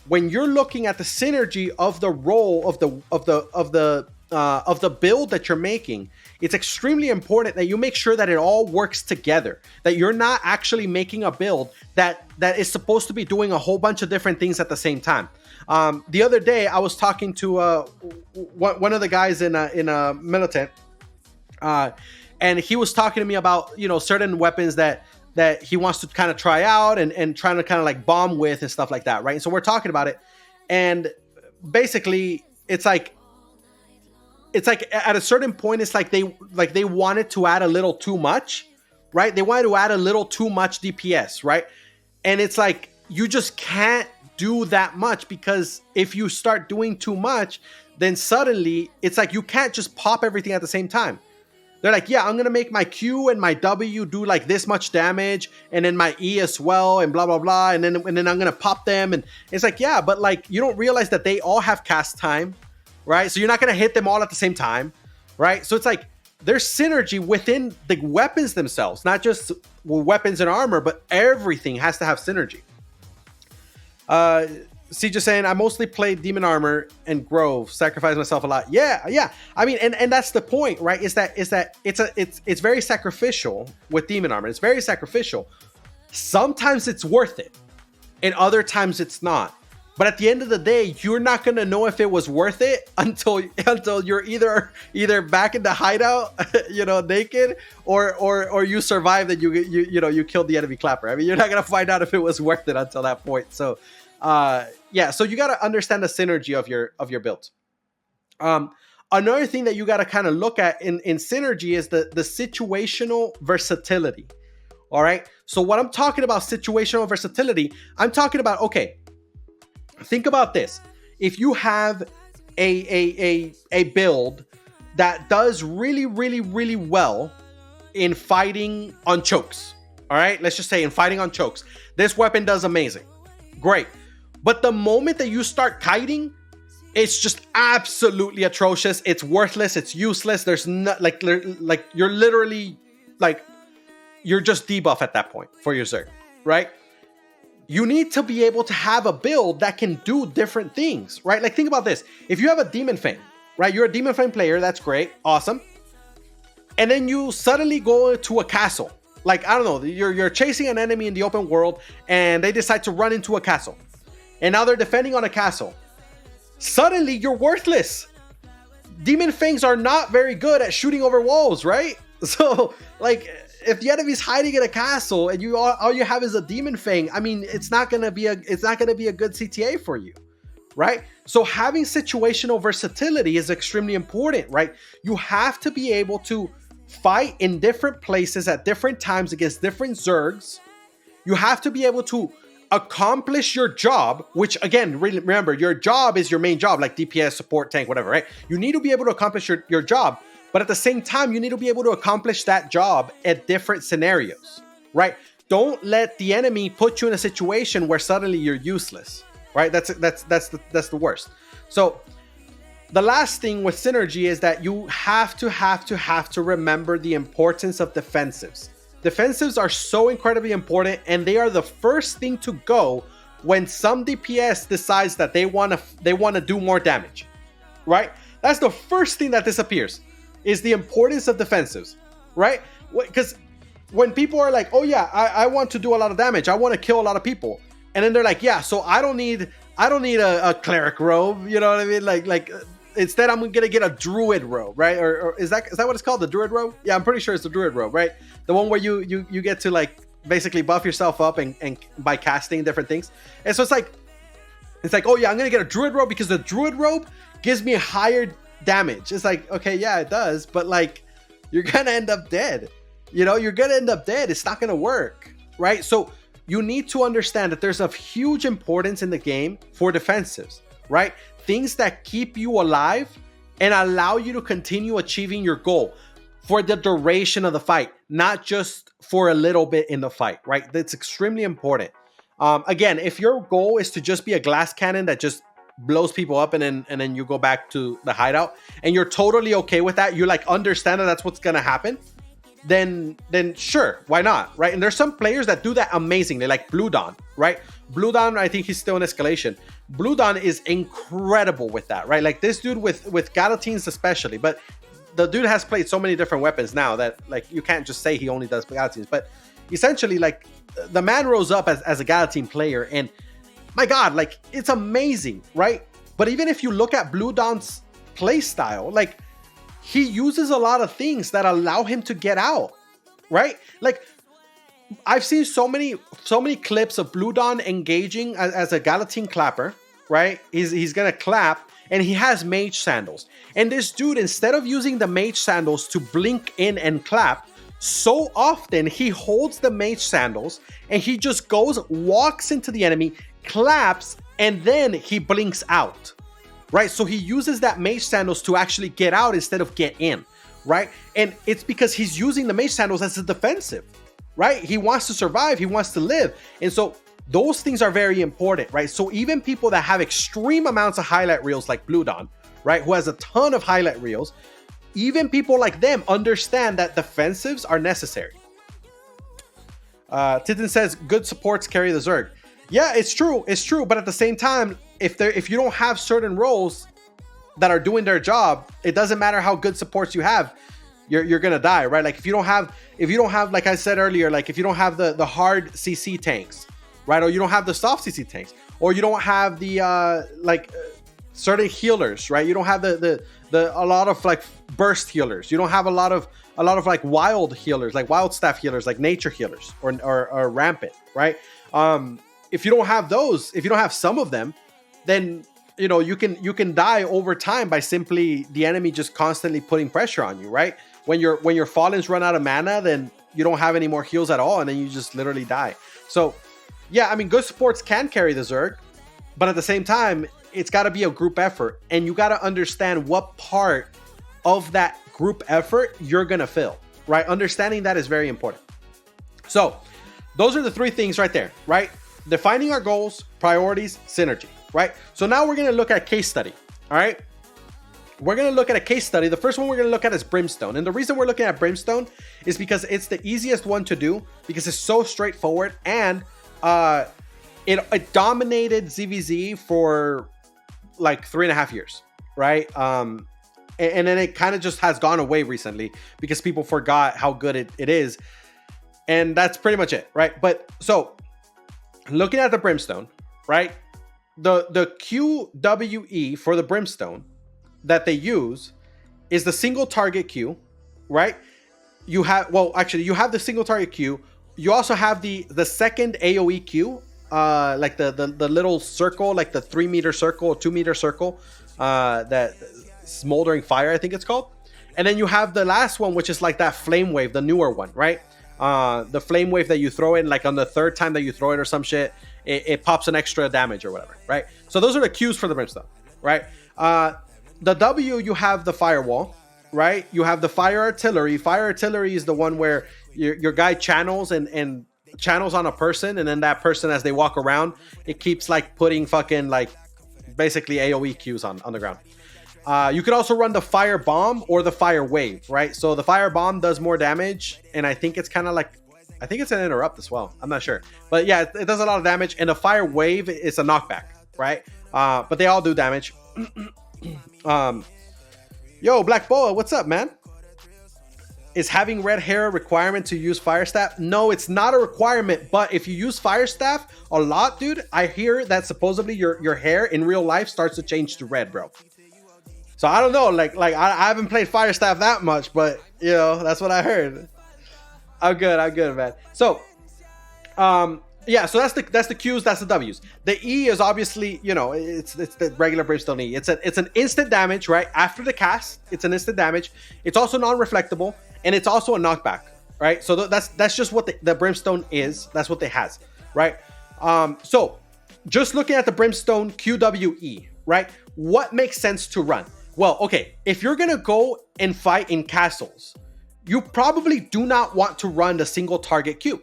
when you're looking at the synergy of the role of the build that you're making, it's extremely important that you make sure that it all works together, that you're not actually making a build that is supposed to be doing a whole bunch of different things at the same time. The other day, I was talking to one of the guys in a militant, and he was talking to me about certain weapons that that he wants to kind of try out and trying to kind of like bomb with and stuff like that, right? And so we're talking about it, and basically it's like at a certain point, it's like they wanted to add a little too much, right? They wanted to add a little too much DPS, right? And it's like you just can't do that much, because if you start doing too much, then suddenly it's like you can't just pop everything at the same time. They're like, yeah, I'm gonna make my Q and my W do like this much damage, and then my E as well, and blah blah blah, and then I'm gonna pop them, and it's like, yeah, but like you don't realize that they all have cast time, right? So you're not gonna hit them all at the same time, right? So it's like there's synergy within the weapons themselves, not just weapons and armor, but everything has to have synergy. See, just saying, I mostly played Demon Armor and Grove, sacrificed myself a lot. Yeah. I mean, and that's the point, right? Is that it's very sacrificial with Demon Armor. It's very sacrificial. Sometimes it's worth it, and other times it's not. But at the end of the day, you're not gonna know if it was worth it until you're either back in the hideout, naked, or you survived and you killed the enemy clapper. I mean, you're not gonna find out if it was worth it until that point. So. So you got to understand the synergy of your build. Another thing that you got to kind of look at in synergy is the situational versatility. All right. So what I'm talking about situational versatility, I'm talking about, okay, think about this. If you have a build that does really, really, really well in fighting on chokes. All right. Let's just say in fighting on chokes, this weapon does amazing. Great. But the moment that you start kiting, it's just absolutely atrocious. It's worthless. It's useless. There's not like you're literally like you're just debuff at that point for your Zerg, right? You need to be able to have a build that can do different things, right? Like think about this. If you have a Demon Fang, right? You're a Demon Fang player. That's great. Awesome. And then you suddenly go to a castle. Like, I don't know, you're chasing an enemy in the open world and they decide to run into a castle. And now they're defending on a castle. Suddenly, you're worthless. Demon Fangs are not very good at shooting over walls, right? So, like, if the enemy's hiding in a castle and all you have is a Demon Fang, I mean, it's not gonna be a good CTA for you, right? So having situational versatility is extremely important, right? You have to be able to fight in different places at different times against different Zergs. You have to be able to accomplish your job, which again, remember, your job is your main job, like DPS, support, tank, whatever, right? You need to be able to accomplish your job, but at the same time, you need to be able to accomplish that job at different scenarios, right? Don't let the enemy put you in a situation where suddenly you're useless, right? That's the worst. So the last thing with synergy is that you have to remember the importance of defensives. Defensives are so incredibly important, and they are the first thing to go when some DPS decides that they want to do more damage, right? That's the first thing that disappears, is the importance of defensives, right? Because when people are like, oh yeah, I want to do a lot of damage, I want to kill a lot of people, and then they're like, yeah, so I don't need a cleric robe, you know what I mean? Like instead I'm gonna get a druid robe, right? Or is that what it's called, the druid robe? Yeah, I'm pretty sure it's the druid robe, right? The one where you get to like basically buff yourself up and by casting different things. And so it's like, oh yeah, I'm gonna get a druid robe because the druid robe gives me higher damage. It's like, okay, yeah, it does, but like you're gonna end up dead. You're gonna end up dead. It's not gonna work, right? So you need to understand that there's a huge importance in the game for defensives, right? Things that keep you alive and allow you to continue achieving your goal for the duration of the fight, not just for a little bit in the fight, right? That's extremely important. Again, if your goal is to just be a glass cannon that just blows people up and then you go back to the hideout and you're totally okay with that, you like understand that that's what's gonna happen, then sure, why not, right? And there's some players that do that amazingly, like Blue Dawn, right? Blue Dawn, I think he's still in escalation. Blue Dawn is incredible with that, right? Like this dude with Galatines especially, but the dude has played so many different weapons now that like you can't just say he only does Galatines. But essentially, like the man rose up as a Galatine player, and my God, like it's amazing, right? But even if you look at Blue Dawn's play style, like he uses a lot of things that allow him to get out, right? Like I've seen so many clips of Blue Dawn engaging as a Galatine clapper, right? He's gonna clap, and he has mage sandals. And this dude, instead of using the mage sandals to blink in and clap, so often he holds the mage sandals and he just goes, walks into the enemy, claps, and then he blinks out, right? So he uses that mage sandals to actually get out instead of get in, right? And it's because he's using the mage sandals as a defensive, right? He wants to survive, he wants to live. And so those things are very important, right? So even people that have extreme amounts of highlight reels like Blue Dawn, right, who has a ton of highlight reels, even people like them understand that defensives are necessary. Titan says, good supports carry the Zerg. Yeah, it's true. But at the same time, if you don't have certain roles that are doing their job, it doesn't matter how good supports you have, you're gonna die, right? Like if you don't have, like I said earlier, like if you don't have the hard CC tanks, right, or you don't have the soft CC tanks, or you don't have the certain healers, right? You don't have a lot of like burst healers. You don't have a lot of like wild healers, like wild staff healers, like nature healers, or rampant, right? If you don't have those, if you don't have some of them, then you can die over time by simply the enemy just constantly putting pressure on you, right? When your Fallens run out of mana, then you don't have any more heals at all, and then you just literally die. So yeah, I mean, good supports can carry the Zerg, but at the same time, it's got to be a group effort, and you got to understand what part of that group effort you're gonna fill, right? Understanding that is very important. So those are the three things right there, right? Defining our goals, priorities, synergy, right? So now we're gonna look at case study. All right, we're gonna look at a case study. The first one we're gonna look at is Brimstone, and the reason we're looking at Brimstone is because it's the easiest one to do, because it's so straightforward, and it dominated ZvZ for like 3.5 years, right? And then it kind of just has gone away recently because people forgot how good it is, and that's pretty much it, right? But so looking at the Brimstone, right, the QWE for the Brimstone that they use is the single target Q, right? You have the single target Q. You also have the second AoE Q, like the little circle, like the 3-meter circle, 2-meter circle, that smoldering fire, I think it's called. And then you have the last one, which is like that flame wave, the newer one, right? The flame wave that you throw in, like on the third time that you throw it or some shit, it pops an extra damage or whatever, right? So those are the Qs for the Brimstone, right? The W, you have the firewall, right? You have the fire artillery. Fire artillery is the one where your guy channels and channels on a person, and then that person, as they walk around, it keeps like putting fucking like basically AoE Qs on the ground. You could also run the fire bomb or the fire wave, right? So the fire bomb does more damage, and I think it's kind of like, I think it's an interrupt as well. I'm not sure, but yeah, it does a lot of damage. And the fire wave is a knockback, right? But they all do damage. Yo, Black Boa, what's up, man? Is having red hair a requirement to use Fire Staff? No, it's not a requirement, but if you use Fire Staff a lot, dude, I hear that supposedly your hair in real life starts to change to red, bro. So I don't know, like I haven't played Fire Staff that much, but that's what I heard. I'm good, man. So, yeah, so that's the Qs, that's the Ws. The E is obviously, it's the regular Brimstone E. It's an instant damage, right? After the cast, it's an instant damage. It's also non-reflectable, and it's also a knockback, right? So that's just what the Brimstone is. That's what it has, right? So just looking at the Brimstone QWE, right? What makes sense to run? Well, okay, if you're gonna go and fight in castles, you probably do not want to run the single target Q,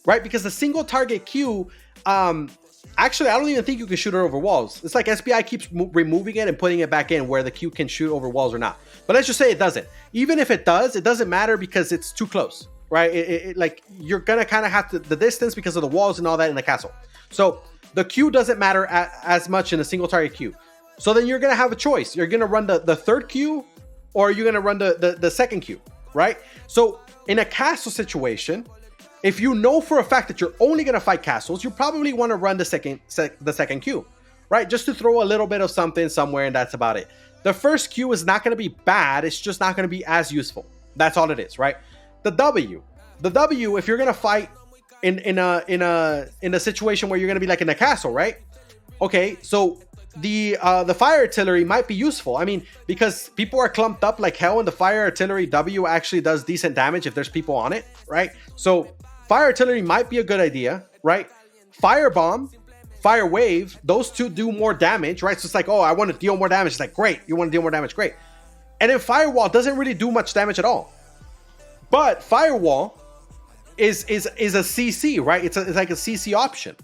right? Because the single target Q, actually, I don't even think you can shoot it over walls. It's like SBI keeps removing it and putting it back in where the Q can shoot over walls or not. But let's just say it doesn't. Even if it does, it doesn't matter because it's too close, right? Like you're gonna kind of have to the distance because of the walls and all that in the castle. So the Q doesn't matter as much in a single target Q. So then you're gonna have a choice. You're gonna run the third Q, or you're gonna run the second Q, right? So in a castle situation, if you know for a fact that you're only gonna fight castles, you probably want to run the second Q, right? Just to throw a little bit of something somewhere, and that's about it. The first Q is not gonna be bad. It's just not gonna be as useful. That's all it is, right? The W, if you're gonna fight in a situation where you're gonna be like in a castle, right? Okay, so the fire artillery might be useful. I mean, because people are clumped up like hell, and the fire artillery W actually does decent damage if there's people on it, right? So fire artillery might be a good idea, right? Firebomb, fire wave, those two do more damage, right? So it's like, oh, I want to deal more damage. It's like, great, you want to deal more damage, great. And then firewall doesn't really do much damage at all. But firewall is a CC, right? It's like a CC option.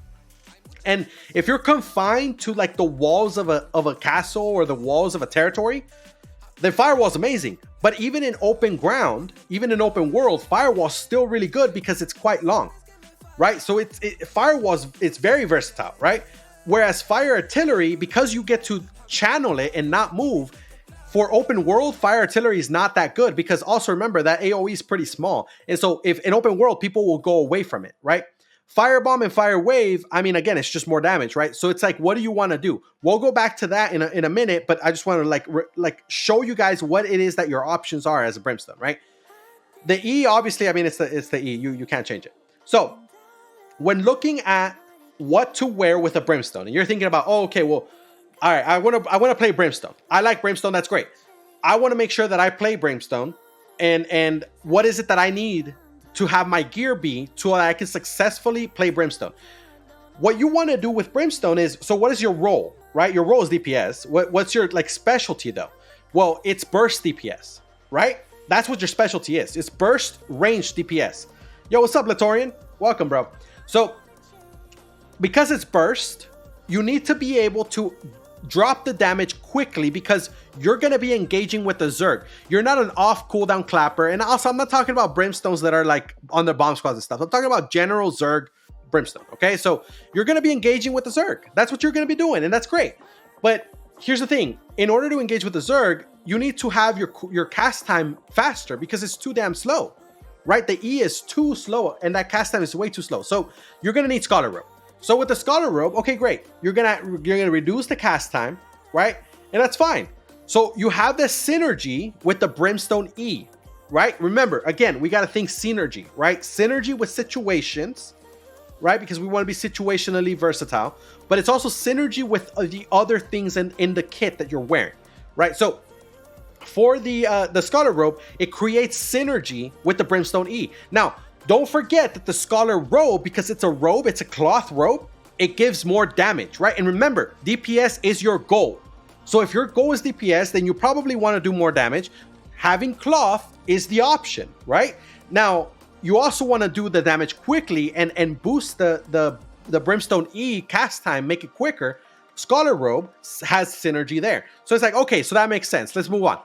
And if you're confined to like the walls of a castle or the walls of a territory, then firewall is amazing. But even in open ground, even in open world, firewall is still really good because it's quite long, right? So firewall it's very versatile, right? Whereas fire artillery, because you get to channel it and not move, for open world, fire artillery is not that good, because also remember that AoE is pretty small. And so if in open world, people will go away from it, right? Firebomb and fire wave, I mean, again, it's just more damage, right? So it's like, what do you want to do? We'll go back to that in a minute, but I just want to like show you guys what it is that your options are as a brimstone, right? The E, obviously, I mean, it's the E. You can't change it. So when looking at what to wear with a brimstone, and you're thinking about, oh, okay, well, all right, I want to play brimstone. I like brimstone. That's great. I want to make sure that I play brimstone, and what is it that I need to have my gear be so that I can successfully play brimstone? What you want to do with brimstone is, so what is your role, right? Your role is DPS. What's your like specialty though? Well, it's burst DPS, right? That's what your specialty is. It's burst range DPS. Yo, what's up, Latorian? Welcome, bro. So because it's burst, you need to be able to drop the damage quickly, because you're going to be engaging with the Zerg. You're not an off cooldown clapper. And also, I'm not talking about brimstones that are like on the bomb squads and stuff. I'm talking about general Zerg brimstone. Okay, so you're going to be engaging with the Zerg. That's what you're going to be doing, and that's great. But here's the thing: in order to engage with the Zerg, you need to have your cast time faster, because it's too damn slow, right? The E is too slow, and that cast time is way too slow. So you're going to need Scholar Robe. So with the Scholar Robe, okay, great. You're gonna reduce the cast time, right? And that's fine. So you have this synergy with the Brimstone E, right? Remember, again, we gotta think synergy, right? Synergy with situations, right? Because we want to be situationally versatile, but it's also synergy with the other things in the kit that you're wearing, right? So for the Scholar Robe, it creates synergy with the Brimstone E. Now, don't forget that the Scholar Robe, because it's a robe, it's a cloth robe, it gives more damage, right? And remember, DPS is your goal. So if your goal is DPS, then you probably want to do more damage. Having cloth is the option, right? Now, you also want to do the damage quickly and boost the Brimstone E cast time, make it quicker. Scholar Robe has synergy there. So it's like, okay, so that makes sense. Let's move on.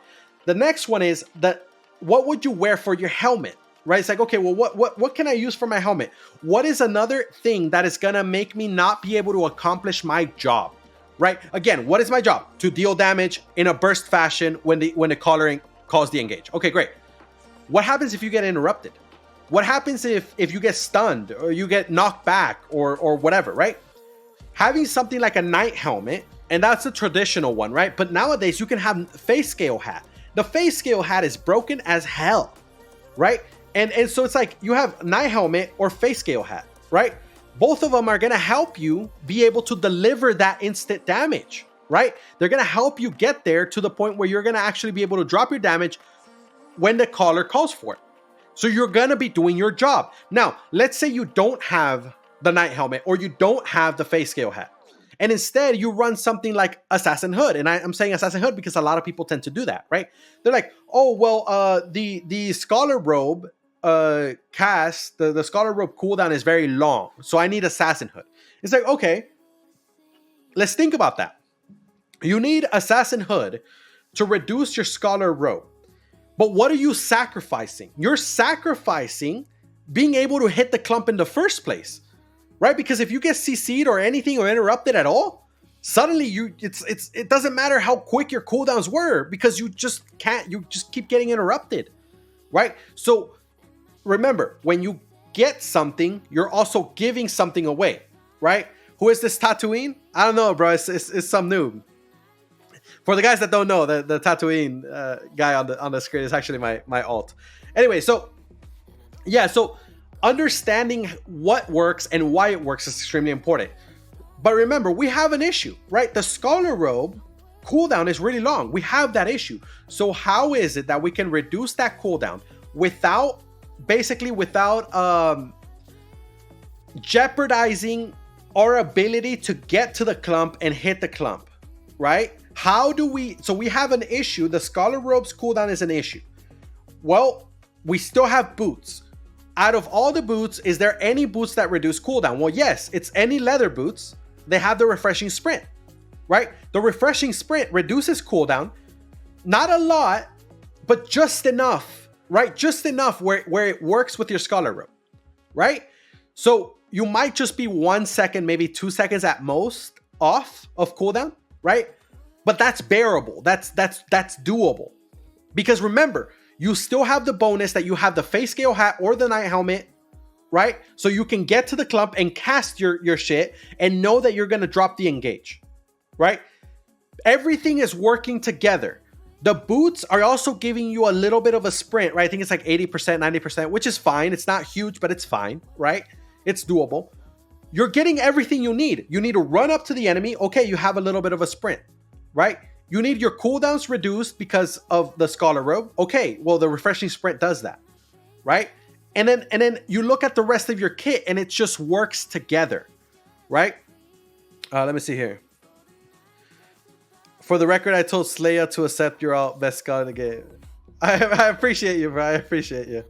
The next one is that what would you wear for your helmet? Right? It's like, okay, well, what can I use for my helmet? What is another thing that is gonna make me not be able to accomplish my job? Right? Again, what is my job? To deal damage in a burst fashion when the caller calls the engage. Okay, great. What happens if you get interrupted? What happens if you get stunned or you get knocked back or whatever, right? Having something like a knight helmet, and that's a traditional one, right? But nowadays you can have face scale hat. The face scale hat is broken as hell, right? And so it's like you have knight helmet or face scale hat, right? Both of them are going to help you be able to deliver that instant damage, right? They're going to help you get there to the point where you're going to actually be able to drop your damage when the caller calls for it. So you're going to be doing your job. Now, let's say you don't have the knight helmet or you don't have the face scale hat, and instead you run something like Assassin Hood. And I'm saying Assassin Hood because a lot of people tend to do that, right? They're like, oh, well, the Scholar Robe cast, the Scholar Robe cooldown is very long, so I need Assassin Hood. It's like, okay, let's think about that. You need Assassin Hood to reduce your Scholar Robe, but what are you sacrificing? You're sacrificing being able to hit the clump in the first place, right? Because if you get CC'd or anything or interrupted at all, suddenly it doesn't matter how quick your cooldowns were, because you just keep getting interrupted, right? So remember, when you get something, you're also giving something away, right? Who is this Tatooine? I don't know, bro. It's some noob. For the guys that don't know, the Tatooine guy on the screen is actually my alt. Anyway, so yeah, so understanding what works and why it works is extremely important. But remember, we have an issue, right? The Scholar Robe cooldown is really long. We have that issue. So how is it that we can reduce that cooldown without jeopardizing our ability to get to the clump and hit the clump, right? So we have an issue. The Scholar Robe's cooldown is an issue. Well, we still have boots. Out of all the boots, is there any boots that reduce cooldown? Well, yes, it's any leather boots. They have the refreshing sprint, right? The refreshing sprint reduces cooldown, not a lot, but just enough, right? Just enough where it works with your Scholar Robe, right? So you might just be 1 second, maybe 2 seconds at most off of cooldown, right? But that's bearable. That's doable. Because remember, you still have the bonus that you have the face scale hat or the night helmet, right? So you can get to the clump and cast your shit and know that you're going to drop the engage, right? Everything is working together. The boots are also giving you a little bit of a sprint, right? I think it's like 80%, 90%, which is fine. It's not huge, but it's fine, right? It's doable. You're getting everything you need. You need to run up to the enemy. Okay, you have a little bit of a sprint, right? You need your cooldowns reduced because of the Scholar Robe. Okay, well, the refreshing sprint does that, right? And then you look at the rest of your kit and it just works together, right? Let me see here. For the record, I told Slaya to accept your all best scout in the game. I appreciate you, bro. I appreciate you.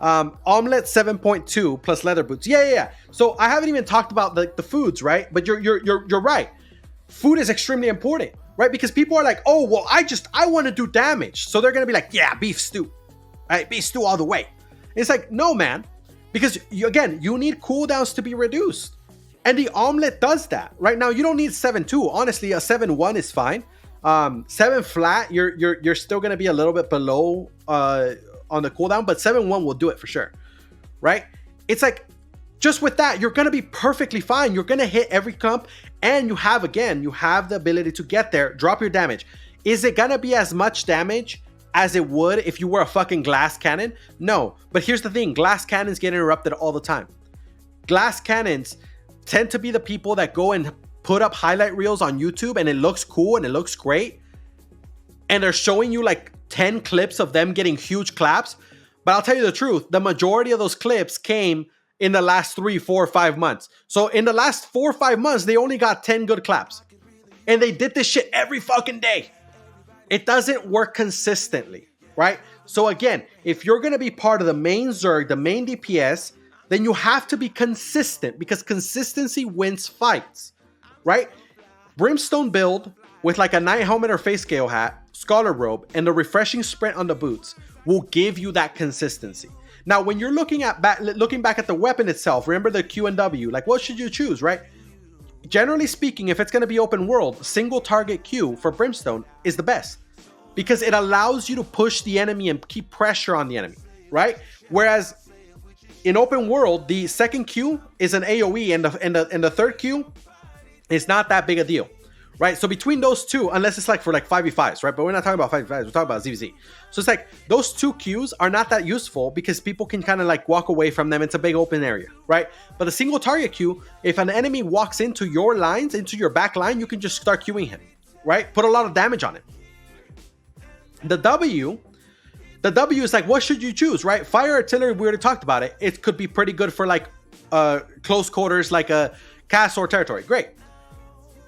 Omelette 7.2 plus leather boots. Yeah. So I haven't even talked about the foods, right? But you're right. Food is extremely important, right? Because people are like, oh, well, I want to do damage. So they're going to be like, yeah, beef stew, right? Beef stew all the way. It's like, no, man, because you need cooldowns to be reduced. And the omelet does that. Right now, you don't need 7.2. Honestly, a 7.1 is fine. 7 flat, you're still going to be a little bit below on the cooldown, but 7.1 will do it for sure, right? It's like, just with that, you're going to be perfectly fine. You're going to hit every clump, and you have the ability to get there, drop your damage. Is it going to be as much damage as it would if you were a fucking glass cannon? No, but here's the thing. Glass cannons get interrupted all the time. Glass cannons tend to be the people that go and put up highlight reels on YouTube, and it looks cool and it looks great, and they're showing you like 10 clips of them getting huge claps. But I'll tell you the truth, the majority of those clips came in the last 3, 4, 5 months. So in the last 4 or 5 months, they only got 10 good claps, and they did this shit every fucking day. It doesn't work consistently, right? So again, if you're going to be part of the main Zerg, the main DPS, then you have to be consistent, because consistency wins fights, right? Brimstone build with like a night helmet or face scale hat, Scholar Robe, and the refreshing sprint on the boots will give you that consistency. Now, when you're looking back at the weapon itself, remember the Q and W, like what should you choose, right? Generally speaking, if it's going to be open world, single target Q for Brimstone is the best, because it allows you to push the enemy and keep pressure on the enemy, right? Whereas in open world, the second Q is an AoE, and the third Q is not that big a deal, right? So between those two, unless it's like for like 5v5s, right? But we're not talking about 5v5s, we're talking about ZvZ. So it's like those two Qs are not that useful because people can kind of like walk away from them. It's a big open area, right? But a single target Q, if an enemy walks into your lines, into your back line, you can just start Qing him, right? Put a lot of damage on him. The W is like, what should you choose, right? Fire artillery, we already talked about it. It could be pretty good for like close quarters, like a castle or territory. Great.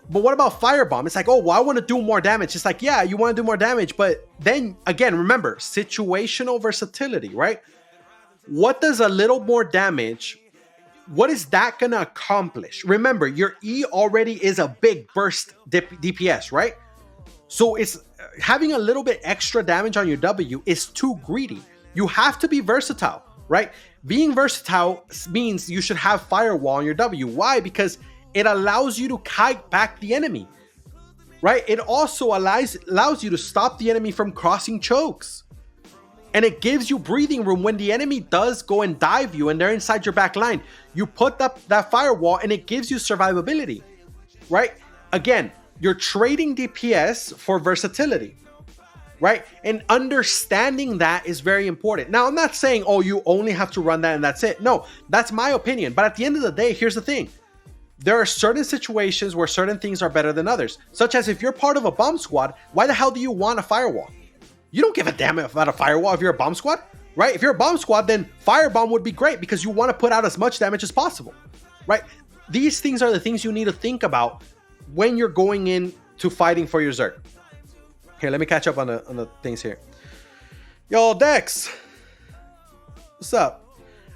But what about firebomb? It's like, oh, well, I want to do more damage. It's like, yeah, you want to do more damage, but then again, remember, situational versatility, right? What does a little more damage, what is that going to accomplish? Remember, your E already is a big burst DPS, right? So it's having a little bit extra damage on your W is too greedy. You have to be versatile, right? Being versatile means you should have firewall on your W. Why? Because it allows you to kite back the enemy, right? It also allows you to stop the enemy from crossing chokes. And it gives you breathing room when the enemy does go and dive you and they're inside your back line. You put up that firewall and it gives you survivability, right? Again, you're trading DPS for versatility, right? And understanding that is very important. Now, I'm not saying, oh, you only have to run that and that's it. No, that's my opinion. But at the end of the day, here's the thing. There are certain situations where certain things are better than others, such as if you're part of a bomb squad, why the hell do you want a firewall? You don't give a damn about a firewall if you're a bomb squad, right? If you're a bomb squad, then firebomb would be great because you want to put out as much damage as possible, right? These things are the things you need to think about when you're going into fighting for your Zerg. Here, let me catch up on the things here. Yo, Dex, what's up?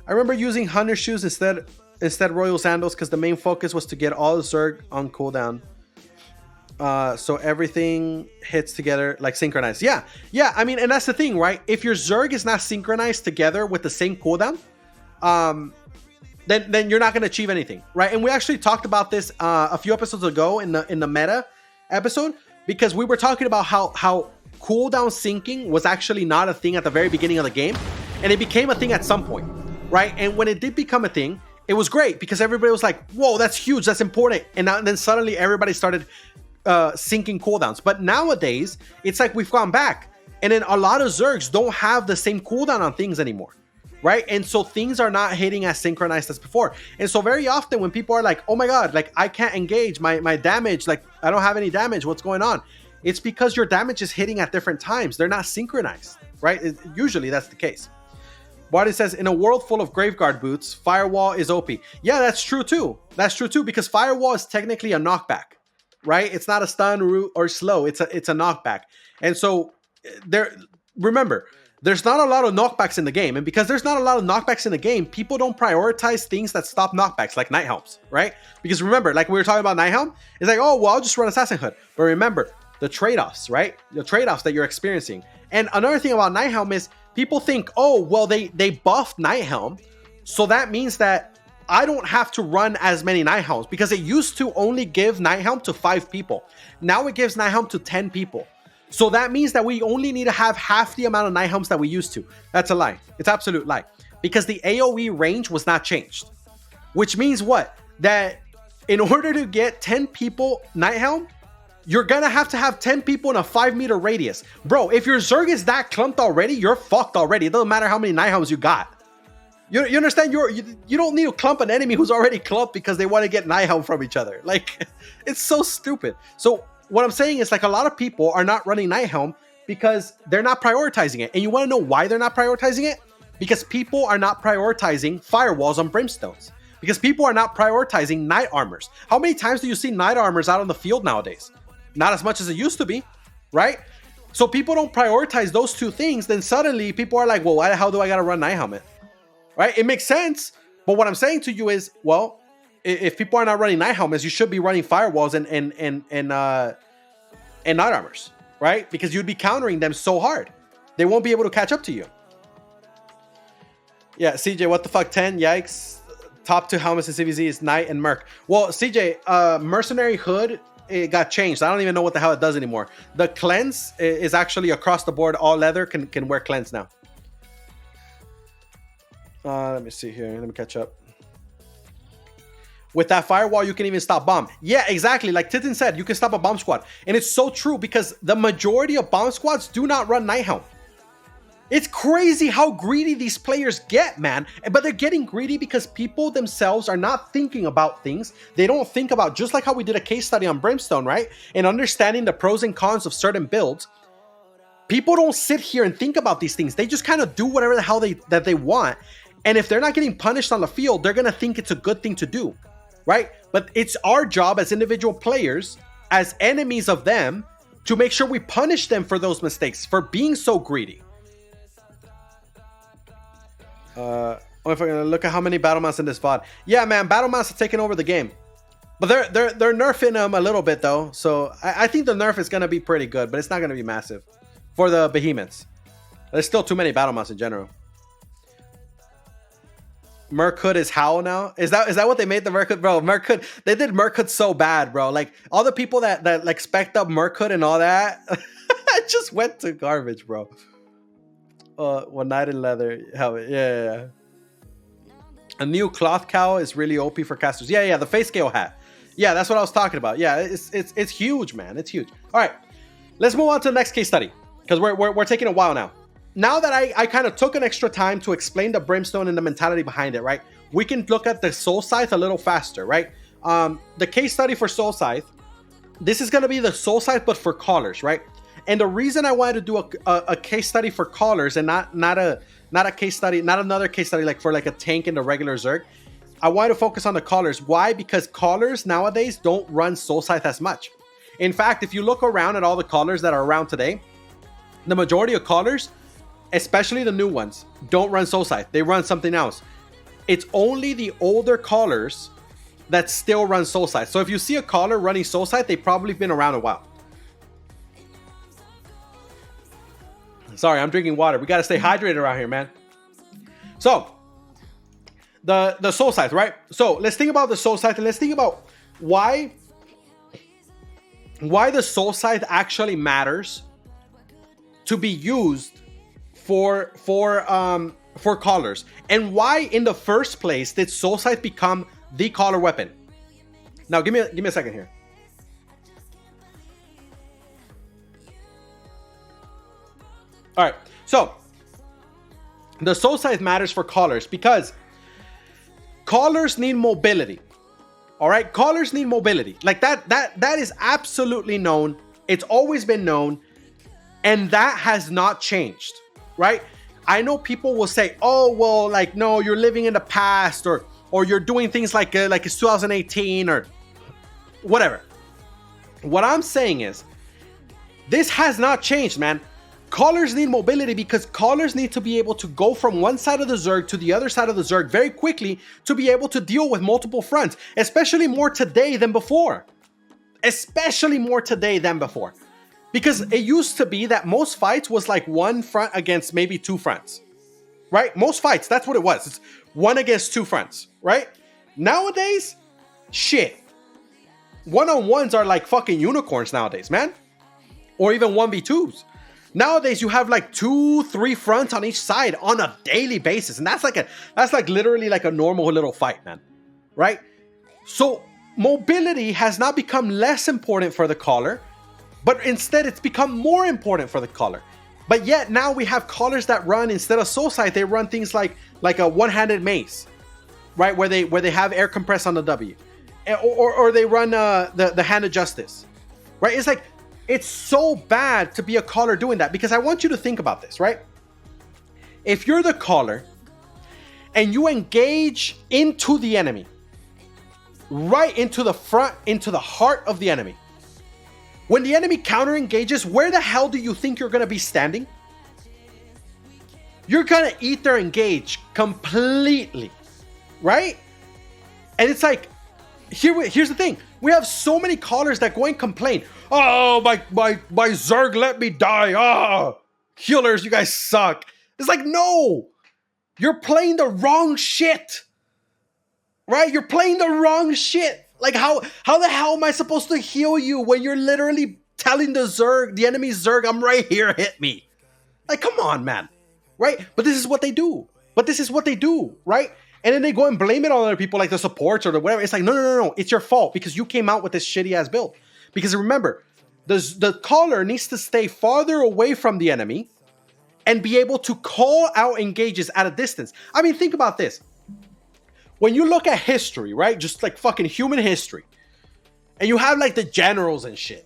I remember using Hunter Shoes instead Royal Sandals because the main focus was to get all the Zerg on cooldown. So everything hits together like synchronized. Yeah. I mean, and that's the thing, right? If your Zerg is not synchronized together with the same cooldown, then you're not going to achieve anything, right? And we actually talked about this a few episodes ago in the meta episode, because we were talking about how cooldown syncing was actually not a thing at the very beginning of the game, and it became a thing at some point, right? And when it did become a thing, it was great because everybody was like, whoa, that's huge, that's important. And then suddenly everybody started syncing cooldowns. But nowadays, it's like we've gone back. And then a lot of Zergs don't have the same cooldown on things anymore, right? And so things are not hitting as synchronized as before. And so very often when people are like, oh my God, like I can't engage my damage, like I don't have any damage, what's going on? It's because your damage is hitting at different times. They're not synchronized, right? Usually that's the case. Barty says, in a world full of Graveguard boots, Firewall is OP. Yeah, that's true too. That's true too, because Firewall is technically a knockback, right? It's not a stun, root, or slow. It's a knockback. And so remember, there's not a lot of knockbacks in the game. And because there's not a lot of knockbacks in the game, people don't prioritize things that stop knockbacks, like Night Helms, right? Because remember, like we were talking about Night Helm, it's like, oh, well, I'll just run Assassin Hood. But remember, the trade-offs, right? The trade-offs that you're experiencing. And another thing about Night Helm is people think, oh, well, they buffed Night Helm, so that means that I don't have to run as many Night Helms, because it used to only give Night Helm to 5 people. Now it gives Night Helm to 10 people. So that means that we only need to have half the amount of Night Helms that we used to. That's a lie. It's absolute lie. Because the AoE range was not changed. Which means what? That in order to get 10 people Night Helm, you're gonna have to have 10 people in a 5-meter radius. Bro, if your Zerg is that clumped already, you're fucked already. It doesn't matter how many Night Helms you got. You understand? You don't need to clump an enemy who's already clumped because they want to get Night Helm from each other. Like, it's so stupid. So what I'm saying is, like, a lot of people are not running Night Helm because they're not prioritizing it. And you want to know why they're not prioritizing it? Because people are not prioritizing firewalls on brimstones. Because people are not prioritizing Night Armors. How many times do you see Night Armors out on the field nowadays? Not as much as it used to be, right? So people don't prioritize those two things. Then suddenly people are like, well, why the hell do I got to run Night Helmet? Right? It makes sense. But what I'm saying to you is, well, if people are not running Night Helmets, you should be running firewalls and Night Armors, right? Because you'd be countering them so hard. They won't be able to catch up to you. Yeah, CJ, what the fuck, 10? Yikes. Top 2 helmets in ZvZ is Knight and Merc. Well, CJ, Mercenary Hood, it got changed. I don't even know what the hell it does anymore. The Cleanse is actually across the board. All leather can wear Cleanse now. Let me see here. Let me catch up. With that firewall, you can even stop bomb. Yeah, exactly. Like Titan said, you can stop a bomb squad. And it's so true because the majority of bomb squads do not run Night Helm. It's crazy how greedy these players get, man. But they're getting greedy because people themselves are not thinking about things. They don't think about, just like how we did a case study on Brimstone, right? And understanding the pros and cons of certain builds. People don't sit here and think about these things. They just kind of do whatever the hell they want. And if they're not getting punished on the field, they're going to think it's a good thing to do, right? But it's our job as individual players, as enemies of them, to make sure we punish them for those mistakes, for being so greedy. If I'm gonna look at how many battle mounts in this VOD. Yeah, man, battle mounts are taking over the game. But they're nerfing them a little bit though. So I think the nerf is gonna be pretty good, but it's not gonna be massive for the behemoths. There's still too many battle mounts in general. Merc Hood is how now? Is that what they made the Merc Hood? Bro, Merc Hood, they did Merc Hood so bad, bro. Like all the people that like spec'd up Merc Hood and all that, it just went to garbage, bro. One Night in Leather helmet. Yeah. A new cloth cowl is really OP for casters. Yeah, the face scale hat. Yeah, that's what I was talking about. Yeah, it's huge, man. It's huge. All right, let's move on to the next case study. because we're taking a while now. Now that I kind of took an extra time to explain the brimstone and the mentality behind it, right? We can look at the soul scythe a little faster, right? The case study for soul scythe, this is going to be the soul scythe, but for callers, right? And the reason I wanted to do a case study for callers and not a case study, not another case study like for like a tank and a regular Zerg, I wanted to focus on the callers. Why? Because callers nowadays don't run soul scythe as much. In fact, if you look around at all the callers that are around today, the majority of callers, especially the new ones, don't run soul scythe. They run something else. It's only the older callers that still run soul scythe. So if you see a caller running soul scythe, they've probably been around a while. Sorry, I'm drinking water. We got to stay hydrated around here, man. So the soul scythe, right? So let's think about the soul scythe, and let's think about why the soul scythe actually matters to be used for callers, and why in the first place did soul scythe become the caller weapon. Now give me a second here. All right, so the soul scythe matters for callers because callers need mobility. All right, callers need mobility. Like that is absolutely known. It's always been known, and that has not changed, right? I know people will say, "Oh, well, like no, you're living in the past, or you're doing things like it's 2018 or whatever." What I'm saying is, this has not changed, man. Callers need mobility because callers need to be able to go from one side of the Zerg to the other side of the Zerg very quickly to be able to deal with multiple fronts, especially more today than before. Especially more today than before. Because it used to be that most fights was like one front against maybe two fronts, right? Most fights, that's what it was. It's one against two fronts, right? Nowadays, shit. One-on-ones are like fucking unicorns nowadays, man. Or even 1v2s. Nowadays, you have like 2-3 fronts on each side on a daily basis. And that's like literally like a normal little fight, man. Right? So mobility has not become less important for the caller, but instead it's become more important for the caller. But yet now we have callers that run, instead of soul scythe, they run things like a one-handed mace, right? Where they have air compress on the W. Or they run the hand of justice, right? It's like, it's so bad to be a caller doing that, because I want you to think about this, right? If you're the caller and you engage into the enemy, right into the front, into the heart of the enemy, when the enemy counter engages, where the hell do you think you're going to be standing? You're going to eat their engage completely, right? And it's like, here's the thing. We have so many callers that go and complain. "Oh, my Zerg let me die. Oh, healers, you guys suck." It's like, no, you're playing the wrong shit, right? You're playing the wrong shit. Like, how the hell am I supposed to heal you when you're literally telling the enemy Zerg, "I'm right here, hit me"? Like, come on, man, right? But this is what they do. Right? And then they go and blame it on other people, like the supports or the whatever. It's like, no. It's your fault because you came out with this shitty ass build. Because remember, the caller needs to stay farther away from the enemy and be able to call out engages at a distance. I mean, think about this. When you look at history, right? Just like fucking human history. And you have like the generals and shit.